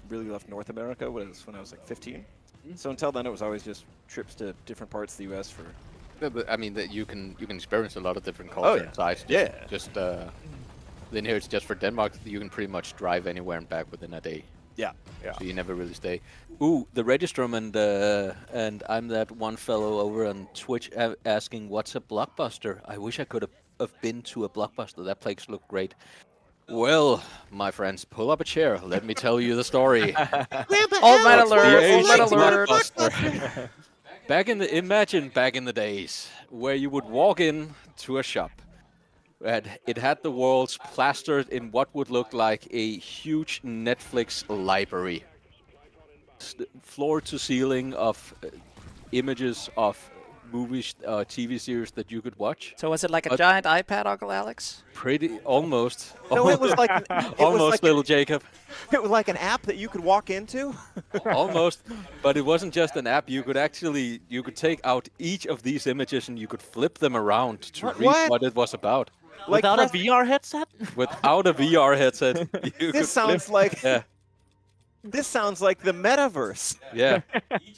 really left North America was when I was like 15. So until then, it was always just trips to different parts of the U.S. for. Yeah, but I mean that you can experience a lot of different culture and size. Just then here it's just for Denmark. You can pretty much drive anywhere and back within a day. Yeah. So you never really stay. Ooh, the Registrum and I'm that one fellow over on Twitch asking what's a blockbuster. I wish I could have been to a blockbuster. That place looked great. Well, my friends, pull up a chair. Let me tell you the story. Old man The alert! age Old man of alert! Blockbuster. Imagine back in the days where you would walk in to a shop and it had the walls plastered in what would look like a huge Netflix library. Floor to ceiling of images of movies, TV series that you could watch. So was it like a giant iPad, Uncle Alex? Almost. No, it was like Almost, little Jacob. It was like an app that you could walk into. Almost, but it wasn't just an app. You could take out each of these images and you could flip them around to read what it was about. Like Without a VR headset? Without a VR headset, you could This sounds flip. like Yeah, this sounds like the metaverse. yeah.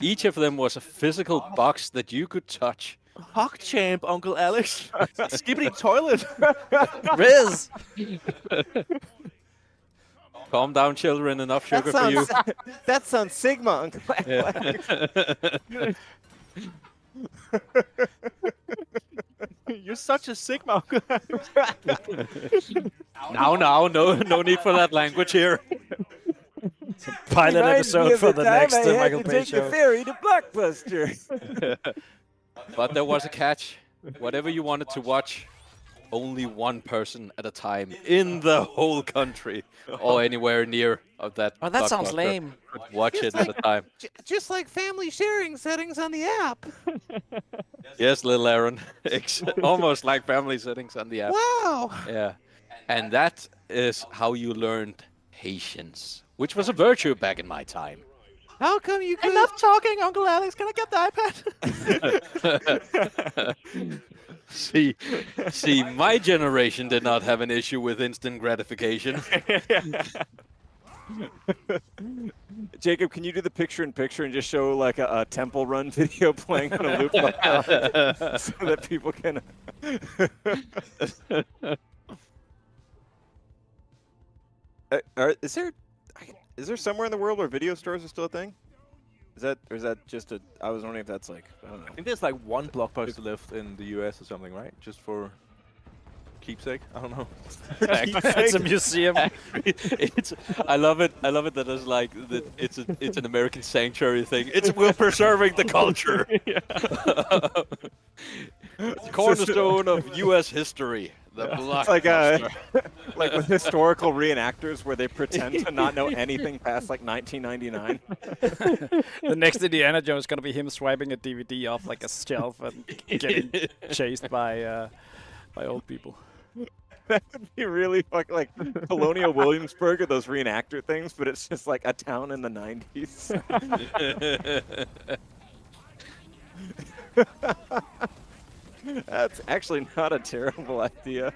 Each of them was a physical box that you could touch Hog champ, Uncle Alex. Skippity toilet. Riz! Calm down, children. Enough That sugar for you. sounds that sounds Sigma, Uncle. Yeah. You're such a Sigma, Uncle Alex. Now, no need for that language here. Pilot Reminds me episode of for the time next I had Michael to Bay take the show. ferry to Blockbuster. But there was a catch. Whatever you wanted to watch, only one person at a time in the whole country or anywhere near of that. Oh, that sounds blockbuster lame. could watch it at a time. Just like family sharing settings on the app. Yes, little Aaron. Almost like family settings on the app. Wow. Yeah. And that is how you learned patience, which was a virtue back in my time. How come you could? Enough talking, Uncle Alex. Can I get the iPad? See, my generation did not have an issue with instant gratification. Jacob, can you do the picture-in-picture and just show like a temple run video playing on a loop so that people can? Is there somewhere in the world where video stores are still a thing? Is that just a? I was wondering if that's like, I don't know. I think there's like one blockbuster left in the US or something, right? Just for keepsake. I don't know. It's a museum. I love it that it's like it's an American sanctuary thing. We're preserving the culture. It's the cornerstone of U.S. history. The blockbuster. Like with historical reenactors where they pretend to not know anything past like 1999. The next Indiana Jones is gonna be him swiping a DVD off like a shelf and getting chased by old people. That would be really fucking like Colonial Williamsburg or those reenactor things, but it's just like a town in the 90s. That's actually not a terrible idea.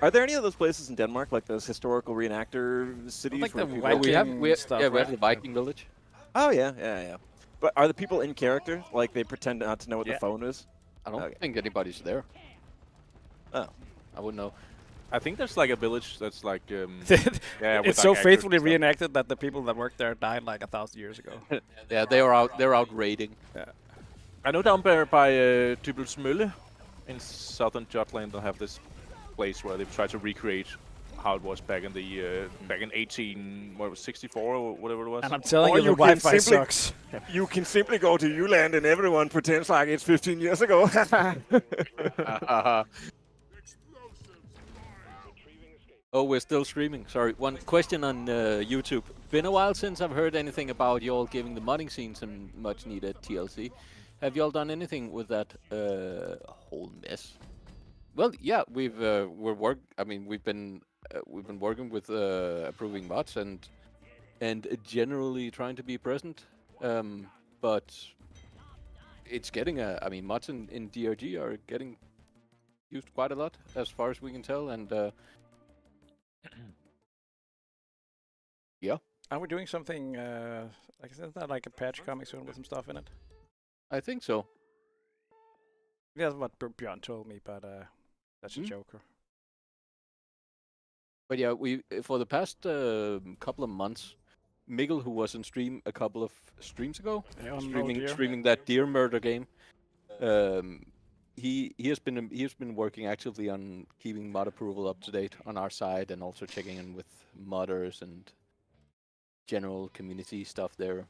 Are there any of those places in Denmark, like those historical reenactor cities? Like where the people- we have Viking stuff, we have right? the Viking village. Oh yeah. But are the people in character? Like they pretend not to know what Yeah. the phone is? I don't Okay. think anybody's there. Oh. I wouldn't know. I think there's like a village that's like yeah. with, It's so like, actors faithfully and stuff. reenacted that the people that worked there died like 1,000 years ago. Yeah, they're out raiding. I know down there by Dybelsmølle in southern Jutland, they have this place where they've tried to recreate how it was back in the back in 64 or whatever it was. And I'm telling Or you, the you can Wi-Fi simply- sucks. You can simply go to Uland and everyone pretends like it's 15 years ago. Oh, we're still streaming. Sorry. One question on YouTube. Been a while since I've heard anything about y'all giving the modding scene some much needed TLC. Have y'all done anything with that whole mess? Well, yeah, we've we've been working with approving mods and generally trying to be present. But it's getting mods in DRG are getting used quite a lot as far as we can tell, and yeah, Are we doing something like isn't that like a patch coming soon with some stuff in it? I think so. That's what Björn told me, but that's a Hmm? joker. But yeah, we for the past couple of months, Miguel, who was in stream a couple of streams ago, Yeah, on streaming that deer murder game, he has been working actively on keeping mod approval up to date on our side and also checking in with modders and general community stuff there.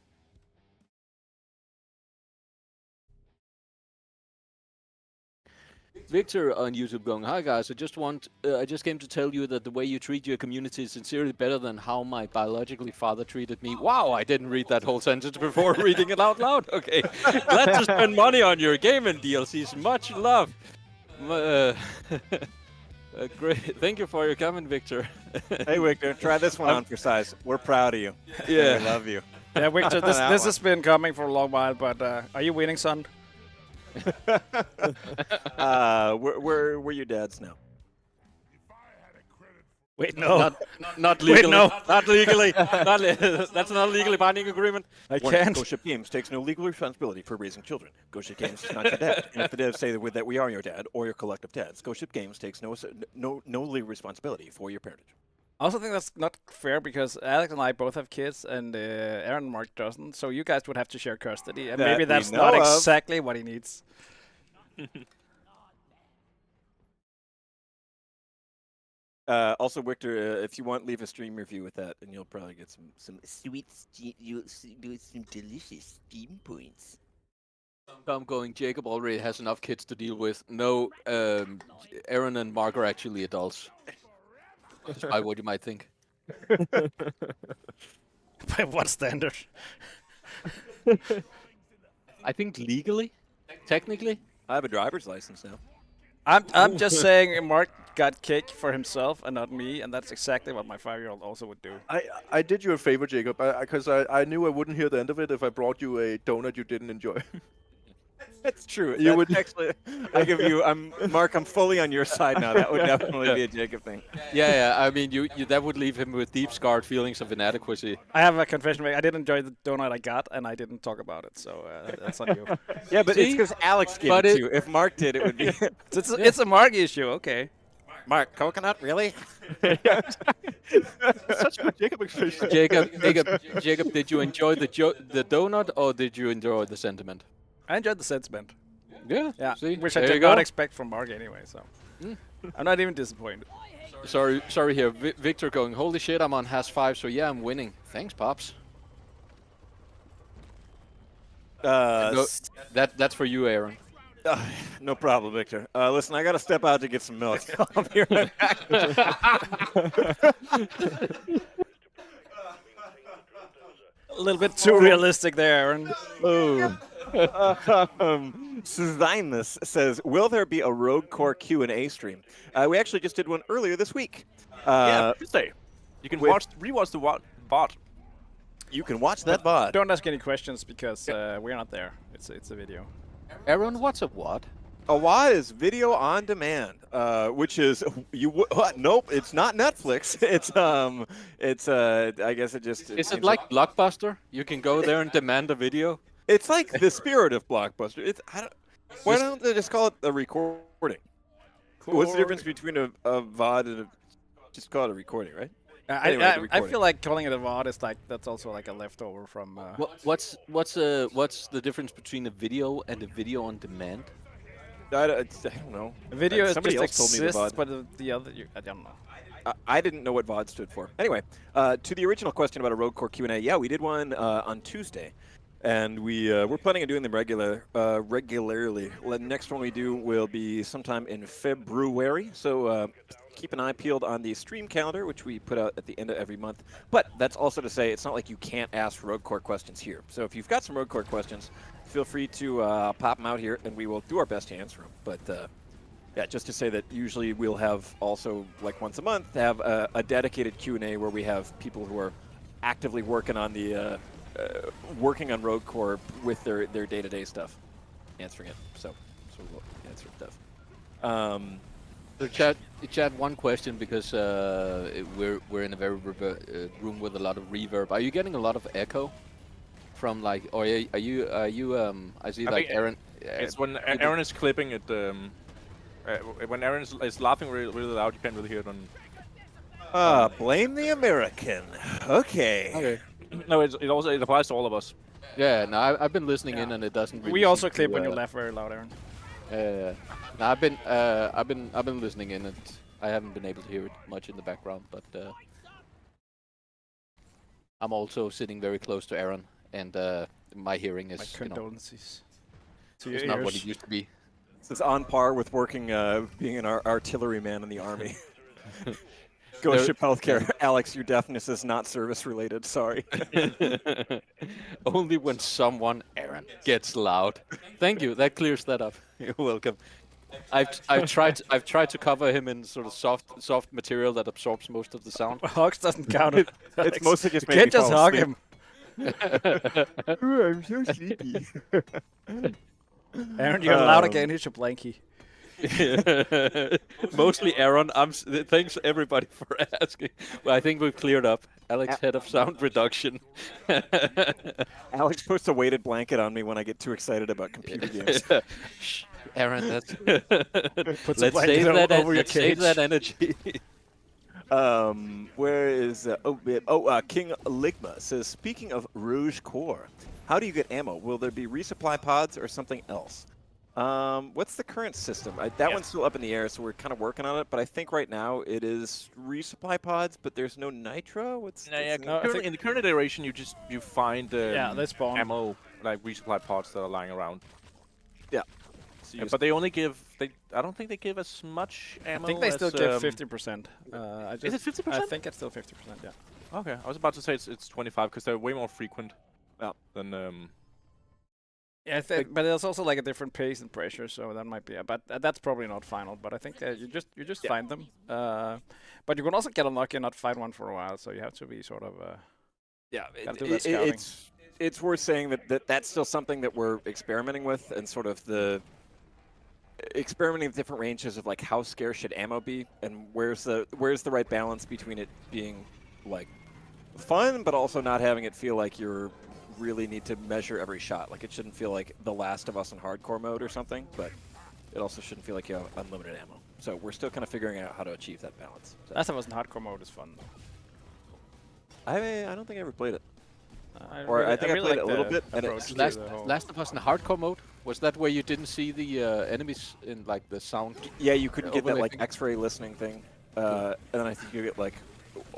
Victor on YouTube going, "Hi guys, I just came to tell you that the way you treat your community is sincerely better than how my biologically father treated me." Wow, I didn't read that whole sentence before reading it out loud. Okay, glad to spend money on your game and DLCs. Much love. Great, thank you for your comment, Victor. Hey, Victor, try this one on for size. We're proud of you. Yeah. We love you. Yeah, Victor, this That this one. has been coming for a long while, but are you winning, son? We're your dads now. Wait, no. Not legally. no. Not legally. That's not a legally binding agreement. I Warning, can't. Ghost Ship Games takes no legal responsibility for raising children. Ghost Ship Games is not your dad. And if the devs say that we are your dad or your collective dads, Ghost Ship Games takes no legal responsibility for your parentage. I also think that's not fair because Alex and I both have kids, and Aaron and Mark doesn't. So you guys would have to share custody, and That maybe we that's know not of. exactly what he needs. Also, Victor, if you want, leave a stream review with that, and you'll probably get some sweet, some delicious Steam points. So I'm going. Jacob already has enough kids to deal with. No, Aaron and Mark are actually adults. Despite what you might think. By what standard? I think legally, technically. I have a driver's license now. I'm just saying Mark got cake for himself and not me, and that's exactly what my 5-year-old also would do. I did you a favor, Jacob, because I knew I wouldn't hear the end of it if I brought you a donut you didn't enjoy. That's true. You would actually. I give you. Mark. I'm fully on your side now. That would definitely be a Jacob thing. Yeah. I mean, you that would leave him with deep scarred feelings of inadequacy. I have a confession to make. I didn't enjoy the donut I got, and I didn't talk about it, so that's on you. Yeah, but it's See? because Alex gave But it it- to you. If Mark did, it would be. It's a Mark issue, okay. Mark, coconut, really? Such good Jacob expression. Jacob, did you enjoy the donut or did you enjoy the sentiment? I enjoyed the sentiment. Yeah. Yeah, See? which I There did you go. not expect from Mark anyway, so. I'm not even disappointed. Sorry here. Victor going, holy shit, I'm on Has 5, so yeah, I'm winning. Thanks, Pops. No, that's for you, Aaron. No problem, Victor. Listen, I gotta step out to get some milk. I'll be right back. A little bit too realistic there, Aaron. Oh. Suzinus says, "Will there be a Rogue Core Q&A stream?" We actually just did one earlier this week. Yeah, Tuesday. You can rewatch the bot. You can watch that VOD. Don't ask any questions because we're not there. It's a video. Aaron, what's a what? A WOD is video on demand, which is what? Nope, it's not Netflix. It's I guess it just. Is it seems like Blockbuster? You can go there and demand a video? It's like the spirit of Blockbuster. Why don't they just call it a recording? What's the difference between a VOD and just call it a recording, right? Anyway, the I recording. feel like calling it a VOD is like that's also like a leftover from. What's the difference between a video and a video on demand? I don't know. A video Somebody just else told me the exists, VOD. but the other I don't know. I didn't know what VOD stood for. Anyway, to the original question about a Rogue Core Q&A, yeah, we did one on Tuesday, and we're planning on doing them regularly. The next one we do will be sometime in February, so keep an eye peeled on the stream calendar, which we put out at the end of every month. But that's also to say it's not like you can't ask Rogue Core questions here. So if you've got some Rogue Core questions, feel free to pop them out here, and we will do our best to answer them. But yeah, just to say that usually we'll have also, like once a month, have a dedicated Q&A where we have people who are actively working on the working on Rogue Core with their day-to-day stuff, answering it. So we'll answer stuff. So chat one question because we're in a very room with a lot of reverb. Are you getting a lot of echo from like, or are you I see like Aaron. It's when Aaron is clipping it. When Aaron is laughing really loud, you can't really hear it on. Blame the American. Okay. No, it also applies to all of us. Yeah, no, I've been listening in and it doesn't. Really We also seem clip to, when you laugh very loud, Aaron. No, I've been listening in and I haven't been able to hear it much in the background, but I'm also sitting very close to Aaron, and my hearing is My condolences. To it's your not what ears. it used to be. This is on par with working, being an artilleryman in the Army. Ghost Ship Healthcare. Alex, your deafness is not service-related. Sorry. Only when someone, Aaron, gets loud. Thank you. That clears that up. You're welcome. I've tried to cover him in sort of soft material that absorbs most of the sound. Hugs doesn't count. It's mostly just You making can't just hug him. I'm so sleepy. Aaron, you're loud again. Here's your blankie. Mostly Aaron. Thanks everybody for asking. Well, I think we've cleared up. Alex, head of sound reduction. Alex puts a weighted blanket on me when I get too excited about computer games. Shh, Aaron, that's. Puts a let's blanket save that. over your Let's save that cage. energy. Where is King Ligma says, speaking of Rouge Core, how do you get ammo? Will there be resupply pods or something else? What's the current system? That one's still up in the air, so we're kind of working on it. But I think right now it is resupply pods, but there's no nitro. In the current iteration, you find they spawn ammo like resupply pods that are lying around. Yeah. But they only give. I don't think they give as much ammo. I think they still as, give 50%. Is it 50%? I think it's still 50%. Yeah. Okay, I was about to say it's 25 because they're way more frequent. Than Yeah, but there's also like a different pace and pressure, so that might be. But that's probably not final. But I think you just find them. But you can also get unlucky and not find one for a while, so you have to be sort of. It's worth saying that that's still something that we're experimenting with, and sort of experimenting with different ranges of like how scarce should ammo be, and where's the right balance between it being like fun, but also not having it feel like you're really need to measure every shot. Like it shouldn't feel like The Last of Us in hardcore mode or something, but it also shouldn't feel like you have unlimited ammo. So we're still kind of figuring out how to achieve that balance. So. Last of Us in hardcore mode is fun. I don't think I ever played it. I I played it a little bit. And Last of Us in hardcore mode, was that where you didn't see the enemies in like the sound? Yeah, you couldn't get that like X-ray listening thing, and then I think you get like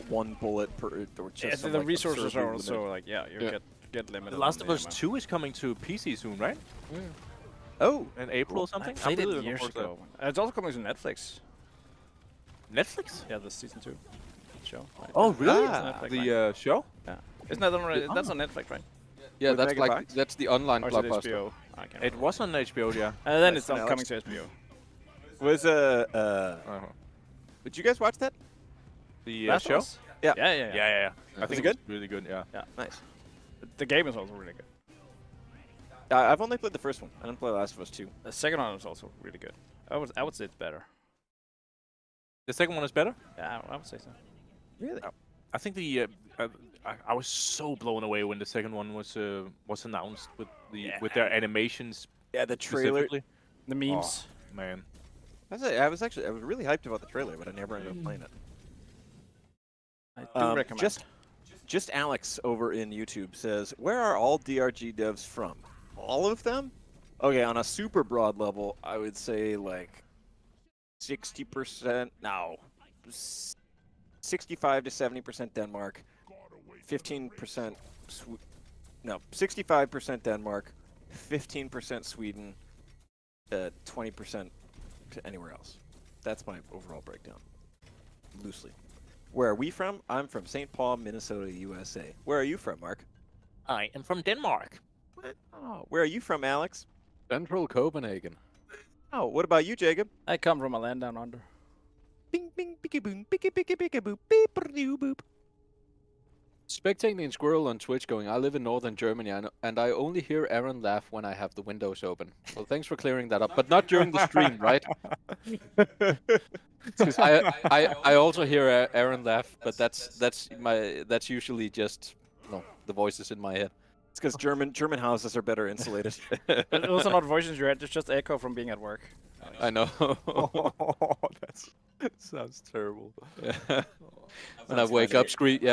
one bullet per. Or just the resources are also like you get limited. The Last of Us 2 is coming to PC soon, right? Yeah. Oh, in April or something. I played it years ago. It's also coming to Netflix. Netflix? Yeah, the season 2 show. Right? Oh, really? The show? Yeah. Isn't that on? That's on Netflix, right? Yeah, that's the online or blockbuster. HBO? It was on HBO, yeah. And then it's coming to HBO. Was Did you guys watch that? The show? Yeah. Yeah. I think it good? It's really good. Yeah. Nice. The game is also really good. I've only played the first one. I didn't play Last of Us 2. The second one is also really good. I would say it's better. The second one is better? Yeah, I would say so. Really? I think I was so blown away when the second one was announced with their animations. Yeah, the trailer, the memes. Oh, man. I was really hyped about the trailer, but I never ended up playing it. I do recommend. Just Alex over in YouTube says, where are all DRG devs from? All of them? Okay, on a super broad level, I would say like 60%. No, 65 to 70% Denmark, 15% 65% Denmark, 15% Sweden, 20% to anywhere else. That's my overall breakdown, loosely. Where are we from? I'm from St. Paul, Minnesota, USA. Where are you from, Mark? I am from Denmark. What? Oh, where are you from, Alex? Central Copenhagen. Oh, what about you, Jacob? I come from a land down under. Bing, bing, bicky, boom, bicky, bicky, bicky, boop, beep, doo, boop. Spectating Squirrel on Twitch going, I live in northern Germany and I only hear Aaron laugh when I have the windows open. Well, thanks for clearing that up, but not during the stream, right? Because I also hear Aaron laugh, but that's usually just the voices in my head. It's because German houses are better insulated. Those are not voices in your head; it's just echo from being at work. I know. That sounds terrible. When I wake up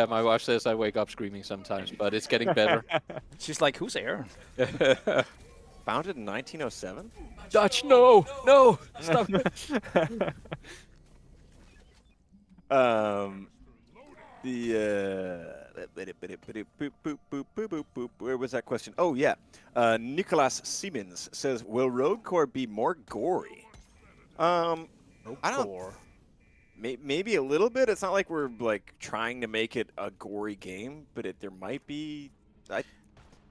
my wife says I wake up screaming sometimes, but it's getting better. She's like, "Who's Aaron?" Founded in 1907. Dutch, no, stop. Where was that question? Oh yeah, Nicholas Siemens says, "Will Road Core be more gory?" I don't. Maybe a little bit. It's not like we're like trying to make it a gory game, but there might be.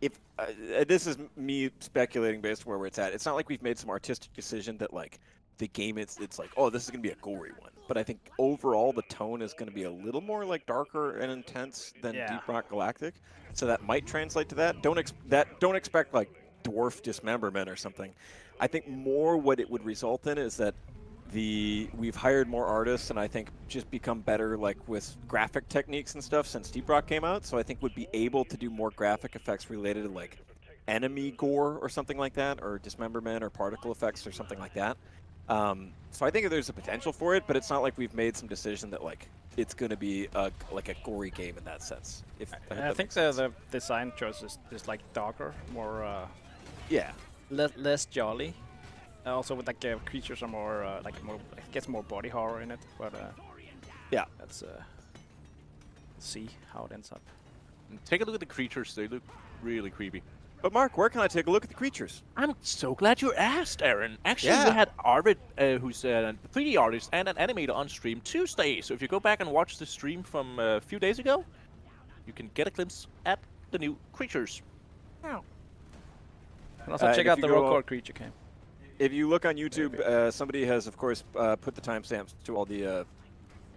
This is me speculating based on where it's at. It's not like we've made some artistic decision that like the game it's like, oh, this is gonna be a gory one. But I think overall the tone is gonna be a little more like darker and intense than Deep Rock Galactic, so that might translate to that. Don't expect like dwarf dismemberment or something. I think more what it would result in is that we've hired more artists, and I think just become better like with graphic techniques and stuff since Deep Rock came out. So I think would be able to do more graphic effects related to like enemy gore or something like that, or dismemberment or particle effects or something like that. So I think there's a potential for it, but it's not like we've made some decision that like it's going to be like a gory game in that sense. I think the design choice is like darker, more yeah, less jolly. Also with like creatures are more like more, it gets more body horror in it, but yeah, let's see how it ends up. And take a look at the creatures; they look really creepy. But Mark, where can I take a look at the creatures? I'm so glad you asked, Aaron. Actually, Yeah. we had Arvid, who's a 3D artist and an animator on stream Tuesday. So if you go back and watch the stream from a few days ago, you can get a glimpse at the new creatures. And also check if out you the go- Rock creature cam. If you look on YouTube, somebody has, of course, put the timestamps to all the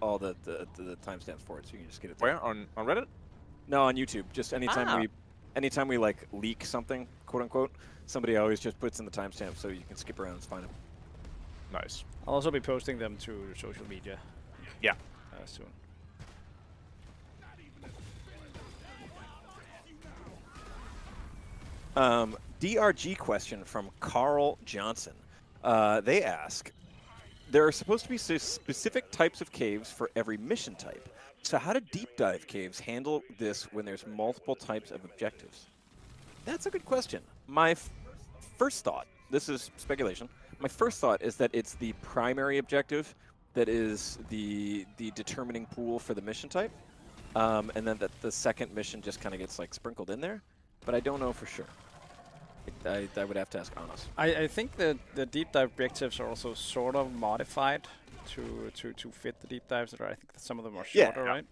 timestamps for it, so you can just get it there. Where on Reddit? No, on YouTube. Just Ah. anytime we like leak something, quote unquote, somebody always just puts in the timestamp so you can skip around and find them. Nice. I'll also be posting them to social media. Yeah. Soon. DRG question from Carl Johnson. They ask, there are supposed to be specific types of caves for every mission type. So how do deep dive caves handle this when there's multiple types of objectives? That's a good question. My first thought, this is speculation, my first thought is that it's the primary objective that is the determining pool for the mission type. And then that the second mission just kind of gets like sprinkled in there. But I don't know for sure. I would have to ask Anas. I think that the deep dive objectives are also sort of modified to fit the deep dives that are. I think that some of them are Yeah. shorter, right?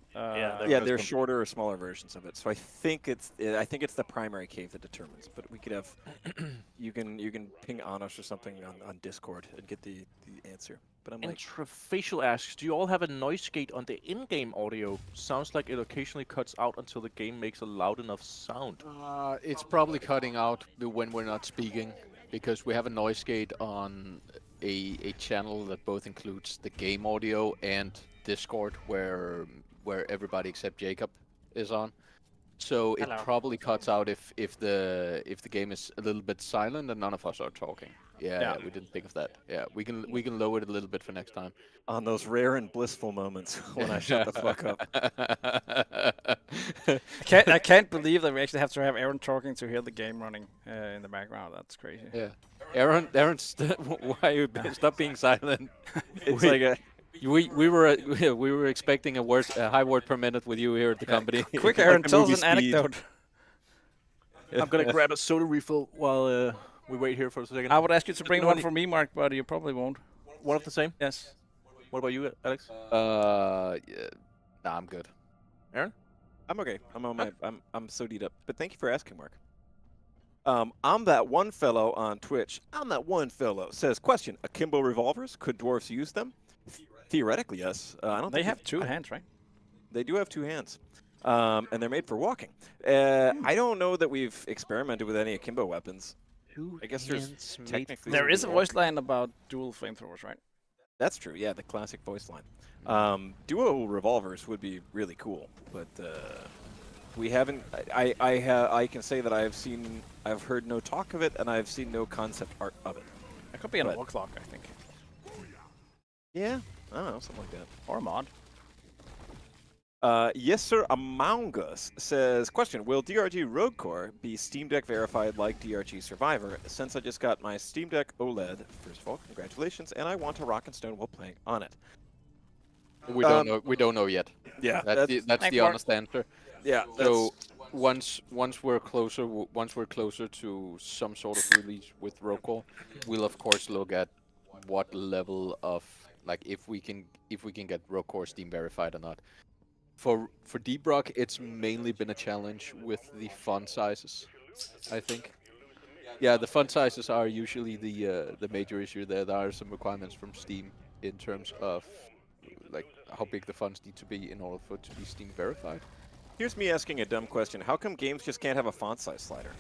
They're shorter or smaller versions of it. So I think it's the primary cave that determines. But we could have you can ping Anas or something on Discord and get the answer. But I'm like, Intrafacial asks, do you all have a noise gate on the in-game audio? Sounds like it occasionally cuts out until the game makes a loud enough sound. It's probably cutting out when we're not speaking, because we have a noise gate on a channel that both includes the game audio and Discord, where everybody except Jacob is on. So Hello. it probably cuts out if the game is a little bit silent and none of us are talking. Yeah, we didn't think of that. Yeah, we can lower it a little bit for next time. on those rare and blissful moments when I shut the fuck up. I can't believe that we actually have to have Aaron talking to hear the game running in the background. That's crazy. Yeah, Aaron, why you stop being silent? It's like a We were expecting a high word per minute with you here at the company. Quick, Like Aaron, the tell us movie an Speed. anecdote. I'm gonna grab a soda refill while we wait here for a second. I would ask you to bring You one want for me, Mark, but you probably won't. One of the same. Yes. What about you, Alex? Yeah, nah, I'm good. Aaron? I'm okay. I'm on my I'm so deed up. But thank you for asking, Mark. I'm that one fellow on Twitch. I'm that one fellow says, question: akimbo revolvers? Could dwarves use them? Theoretically, yes. I don't. They think have two hands, right? They do have two hands, and they're made for walking. I don't know that we've experimented with any akimbo weapons. I guess there's technically There is a dual- voice line about dual flamethrowers, right? That's true. Yeah, the classic voice line. Duo revolvers would be really cool, but we haven't. I can say that I've heard no talk of it, and I've seen no concept art of it. It could be an But- overclock, I think, Yeah, I don't know, something like that. or a mod. Yes, sir. Among Us says, question, will DRG Rogue Core be Steam Deck verified like DRG Survivor? Since I just got my Steam Deck OLED, first of all, congratulations, and I want to rock and stone while playing on it. We don't know. We don't know yet. Yeah, That's the Thank Mark. honest answer. yeah. So once we're closer to some sort of release with Rogue Core, we'll of course look at what level of if we can get Rogue Core Steam verified or not. For Deep Rock, it's mainly been a challenge with the font sizes, I think. Yeah, the font sizes are usually the major issue there. There are some requirements from Steam in terms of how big the fonts need to be in order for it to be Steam verified. Here's me asking a dumb question. How come games just can't have a font size slider?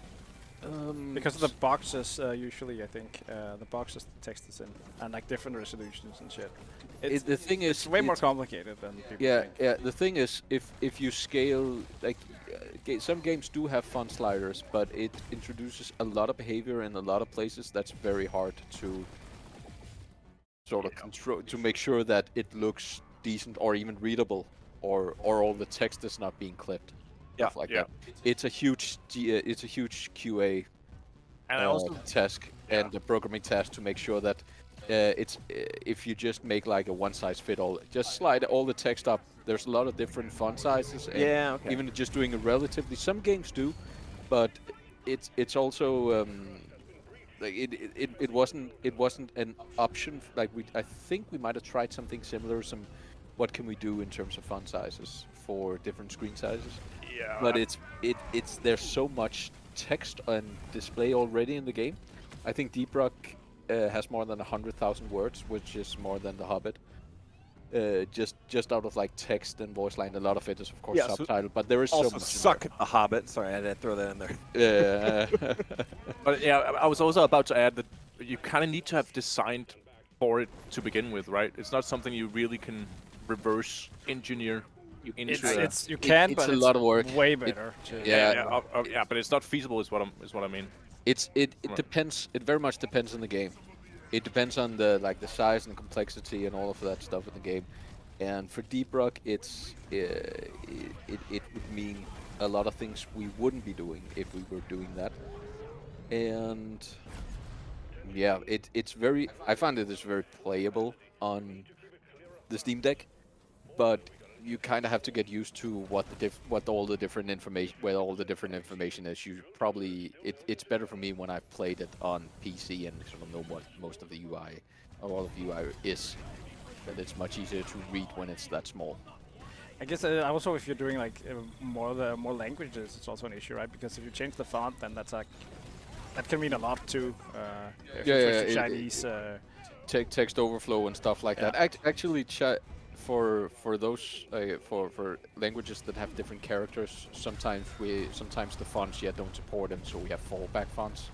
Because of the boxes, usually I think the boxes the text is in, and like different resolutions and shit. The thing is, It's way more complicated than people think. Yeah. The thing is, if you scale, like, some games do have font sliders, but it introduces a lot of behavior in a lot of places that's very hard to sort of control, to make sure that it looks decent or even readable, or all the text is not being clipped. Stuff like that. It's a huge QA And I also task and a programming task to make sure that if you just make like a one-size-fit-all, just slide all the text up. There's a lot of different font sizes. And even just doing a relatively, some games do, but it's also like it wasn't an option. Like I think we might have tried something similar. What can we do in terms of font sizes for different screen sizes? Yeah. But there's so much text and display already in the game. I think Deep Rock has more than 100,000 words, which is more than The Hobbit. Just out of like text and voice line, a lot of it is of course subtitled, but there is so much. Also, suck at The Hobbit. Sorry, I had to throw that in there. Yeah. But yeah, I was also about to add that you kind of need to have designed for it to begin with, right? It's not something you really can reverse engineer into. You can, it's but a lot of work. Way better. Yeah, but it's not feasible. Is what I mean. It depends. It very much depends on the game. It depends on the size and the complexity and all of that stuff in the game. And for Deep Rock, it would mean a lot of things we wouldn't be doing if we were doing that. And yeah, I find it is very playable on the Steam Deck, but you kind of have to get used to what all the different information is. You probably it's better for me when I've played it on PC and sort of know what most of the UI or all of the UI is. That it's much easier to read when it's that small. I guess also if you're doing like more languages, it's also an issue, right? Because if you change the font, then that can mean a lot too. If you switch to Chinese. Text overflow and stuff like that. Actually, for those for languages that have different characters, sometimes the fonts don't support them, so we have fallback fonts.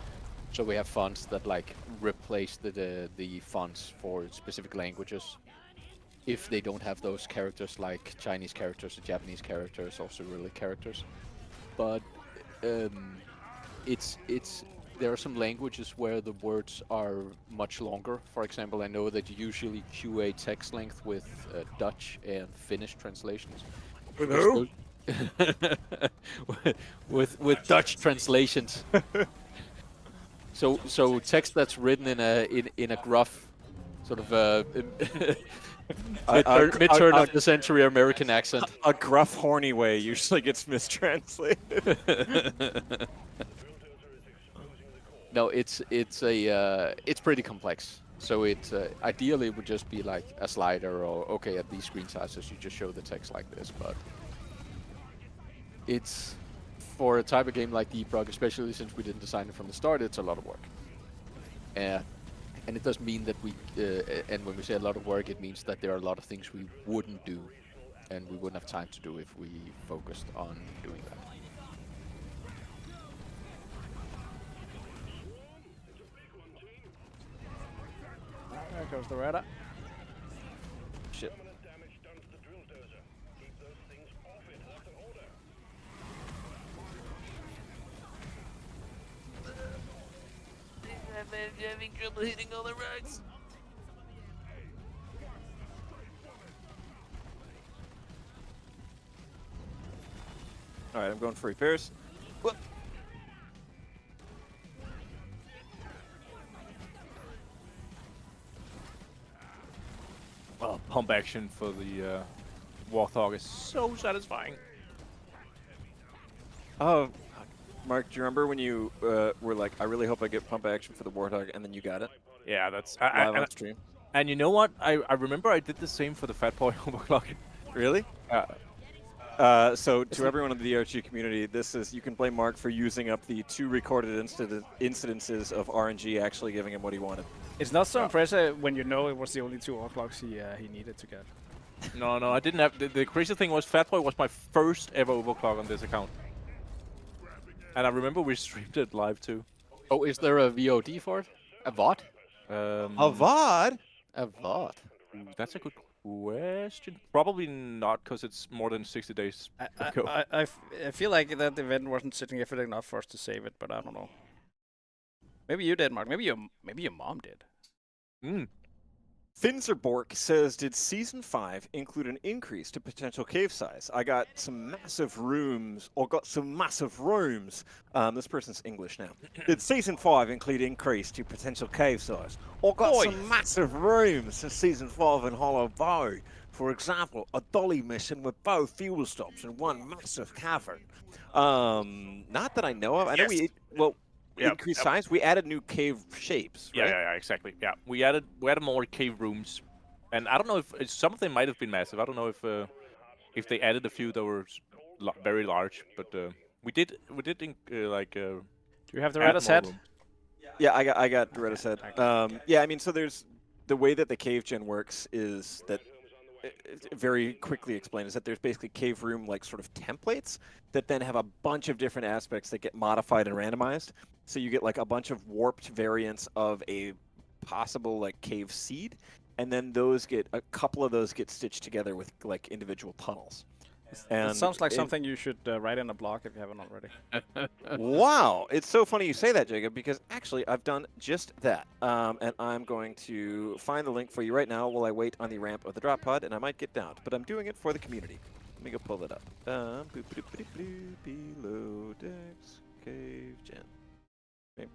So we have fonts that like replace the fonts for specific languages if they don't have those characters, like Chinese characters or Japanese characters or Cyrillic characters. But there are some languages where the words are much longer. For example, I know that you usually QA text length with Dutch and Finnish translations. With who? with Dutch translations. So text that's written in a gruff sort of mid-turn of the century American accent. A gruff, horny way usually gets mistranslated. No, it's pretty complex. So ideally it would just be like a slider, or okay, at these screen sizes you just show the text like this. But it's, for a type of game like Deep Rock, especially since we didn't design it from the start, it's a lot of work. And it does mean that and when we say a lot of work, it means that there are a lot of things we wouldn't do, and we wouldn't have time to do if we focused on doing that. There goes the radar. Shit. I'm having trouble hitting all the rocks. All right, I'm going for repairs. Whoop. Well, pump action for the Warthog is so satisfying. Oh, Mark, do you remember when you were like, I really hope I get pump action for the Warthog, and then you got it? Yeah, that's Live on stream. And you know what? I remember I did the same for the Fat Boy overclock. Really? So to everyone in the DRG community, you can blame Mark for using up the 2 recorded incidences of RNG actually giving him what he wanted. It's not so impressive when you know it was the only 2 overclocks he needed to get. No, I didn't have. The crazy thing was, Fat Boy was my first ever overclock on this account. And I remember we streamed it live too. Oh, is there a VOD for it? A VOD? A VOD? A VOD. That's a good question. Probably not, because it's more than 60 days ago. I feel like that event wasn't significant enough for us to save it, but I don't know. Maybe you did, Mark. Maybe your mom did. Mm. Finzerbork says, did Season 5 include an increase to potential cave size? I got some massive rooms, this person's English now. Did Season 5 include increase to potential cave size? Or got some massive rooms in Season 5 in Hollow Bow? For example, a dolly mission with both fuel stops and one massive cavern. Not that I know of. I know increased size. We added new cave shapes, right? Yeah, exactly. Yeah, we added more cave rooms, and I don't know if some of them might have been massive. I don't know if they added a few that were very large, but we did Do you have the add red more head? room. Yeah, I got Retta's head. Yeah, I mean, so there's the way that the cave gen works is that very quickly explained is that there's basically cave room like sort of templates that then have a bunch of different aspects that get modified and randomized. So you get like a bunch of warped variants of a possible like cave seed, and then a couple of those get stitched together with like individual tunnels. And It sounds like something you should write in a blog if you haven't already. Wow, it's so funny you say that, Jacob, because actually I've done just that. And I'm going to find the link for you right now while I wait on the ramp of the drop pod, and I might get downed, but I'm doing it for the community. Let me go pull that up. Below decks, cave gen. All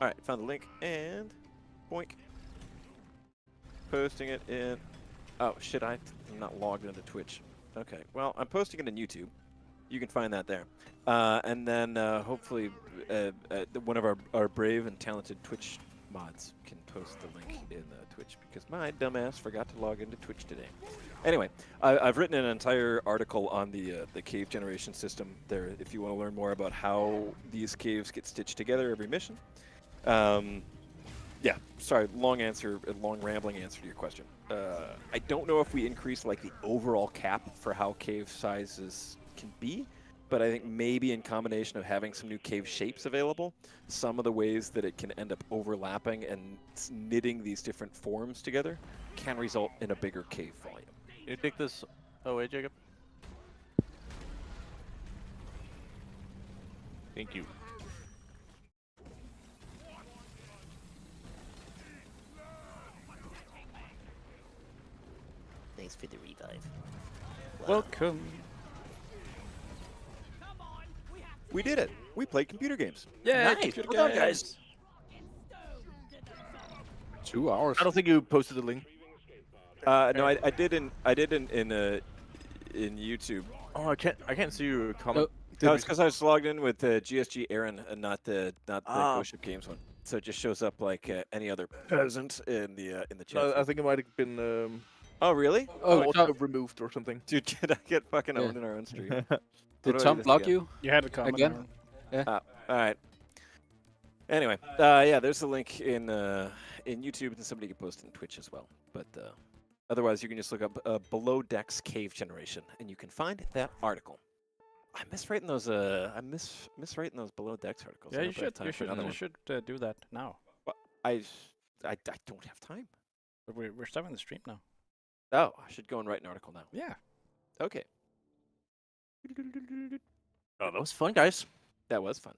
right, found the link, and boink. Posting it in... Oh, shit, I'm not logged into Twitch. Okay, well, I'm posting it on YouTube. You can find that there. And then hopefully one of our brave and talented Twitch mods can post the link in Twitch, because my dumbass forgot to log into Twitch today. Anyway, I've written an entire article on the cave generation system there if you want to learn more about how these caves get stitched together every mission. Yeah, sorry, long rambling answer to your question. I don't know if we increase like the overall cap for how cave sizes can be, but I think maybe in combination of having some new cave shapes available, some of the ways that it can end up overlapping and knitting these different forms together can result in a bigger cave volume. Can you take this away, Jacob? Thank you. Thanks for the revive. Welcome. We did it. We played computer games. Yeah, Nice. Well done, guys. 2 hours. I don't think you posted the link. No, I did in YouTube. Oh, I can't see your comment. No, it's because I was logged in with GSG Aaron and not the Ah. Ghost Ship Games one. So it just shows up like any other peasant in the chat. No, I think it might have been Oh really? auto removed or something. Dude, can I get fucking owned in our own stream? Did do I Tom do this block again? you? You had a comment. Again? Aaron. All right. Anyway, yeah, there's the link in YouTube, and somebody can post it in Twitch as well. But otherwise, you can just look up Below Decks Cave Generation, and you can find that article. I'm miswriting those. Miswriting those Below Decks articles. Yeah, I you hope I have should. time for another You one. should do that now. I don't have time. But we're starting the stream now. Oh, I should go and write an article now. Yeah. Okay, Oh, that was fun, guys. that was fun.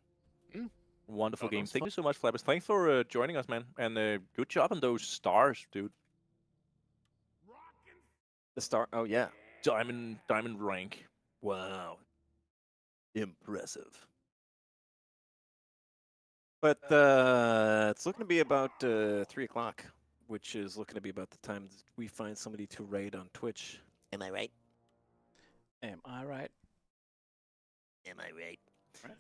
Wonderful Oh, that game. was Thank fun. you so much, Flappers. Thanks for joining us, man. And good job on those stars, dude. The star. Oh yeah. Diamond rank. Wow. Impressive. But it's looking to be about 3 o'clock, which is looking to be about the time that we find somebody to raid on Twitch. Am I right? Am I right? Am I right?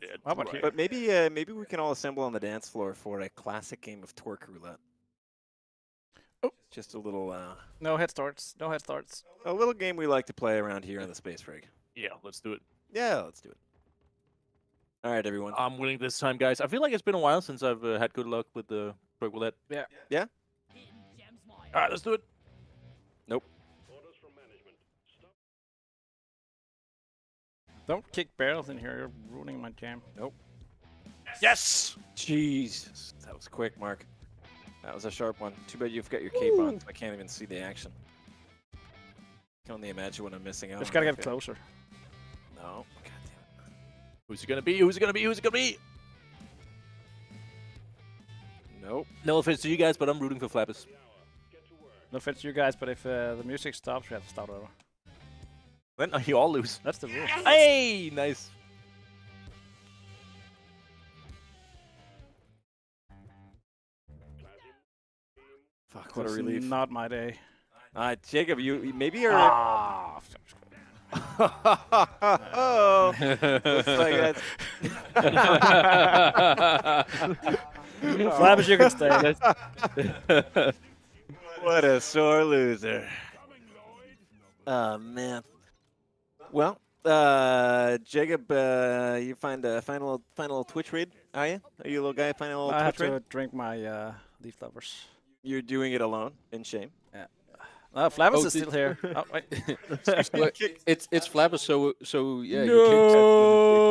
Yeah, How about here? But maybe we can all assemble on the dance floor for a classic game of Torque Roulette. Oh. Just a little No head starts. No head starts. a little game we like to play around here on the Space Rig. Yeah, let's do it. Yeah, let's do it. All right, everyone. I'm winning this time, guys. I feel like it's been a while since I've had good luck with the roulette. Yeah. Yeah? All right, let's do it. Nope. Don't kick barrels in here. You're ruining my jam. Yes! Jesus. That was quick, Mark. That was a sharp one. Too bad you've got your cape on, so I can't even see the action. I can only imagine what I'm missing out on. Just gotta that get bit. closer. No. God damn it. Who's it gonna be? Who's it gonna be? Who's it gonna be? Nope. No offense to you guys, but I'm rooting for Flappers. No offense to you guys, but if the music stops, we have to start over. Then you all lose. That's the rule. Hey, nice. Fuck, what a It's relief. Not my day. Jacob, you maybe you're. Ah. Oh, looks like Flappers, you can stay. what a sore loser. Oh man. Well, Jacob, you find a final Twitch raid, are you? Are you a little guy finding a little I have Twitch raid? to drink my leaf lovers. You're doing it alone, in shame. Flappers Oh, is still here. Oh, wait. Well, it's Flappers, so yeah. No.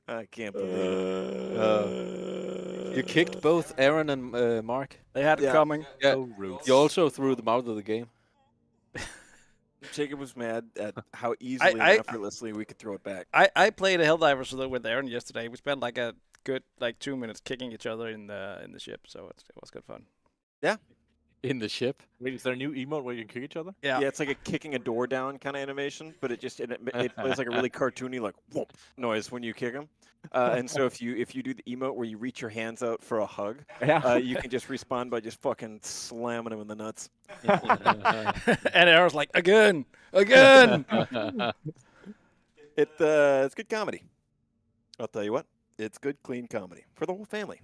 I can't believe it. You kicked both Aaron and Mark. They had it Yeah. coming. Yeah. So rude. You also threw them out of the game. Jacob was mad at how easily and effortlessly we could throw it back. I played a Helldivers with Aaron yesterday. We spent like a good 2 minutes kicking each other in the ship, so it was good fun. In the ship. Wait, is there a new emote where you can kick each other? Yeah. Yeah, it's like a kicking a door down kind of animation, but it plays like a really cartoony like whoop noise when you kick them. And so if you do the emote where you reach your hands out for a hug, you can just respond by just fucking slamming them in the nuts. And Aaron's like, again. It's good comedy. I'll tell you what, it's good, clean comedy for the whole family.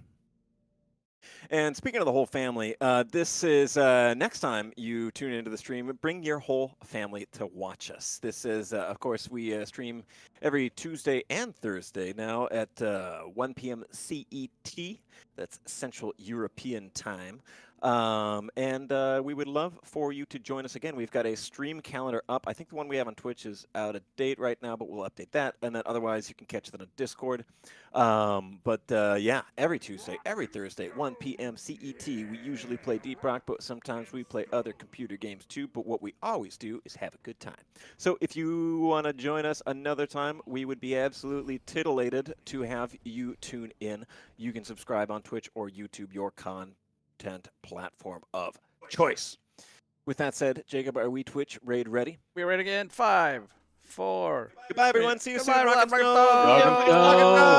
And speaking of the whole family, this is next time you tune into the stream, bring your whole family to watch us. This is, of course, we stream every Tuesday and Thursday now at 1 p.m. CET. That's Central European Time. And we would love for you to join us again. We've got a stream calendar up. I think the one we have on Twitch is out of date right now, but we'll update that. And then otherwise, you can catch it on Discord. Yeah, every Tuesday, every Thursday, 1 p.m. CET. We usually play Deep Rock, but sometimes we play other computer games too. But what we always do is have a good time. So if you want to join us another time, we would be absolutely titillated to have you tune in. You can subscribe on Twitch or YouTube, your content platform of choice. With that said, Jacob, are we Twitch raid ready? We're ready again. 5, 4. Goodbye, everyone. See you soon. Goodbye, Rock and everyone. Stone. Rock and Stone.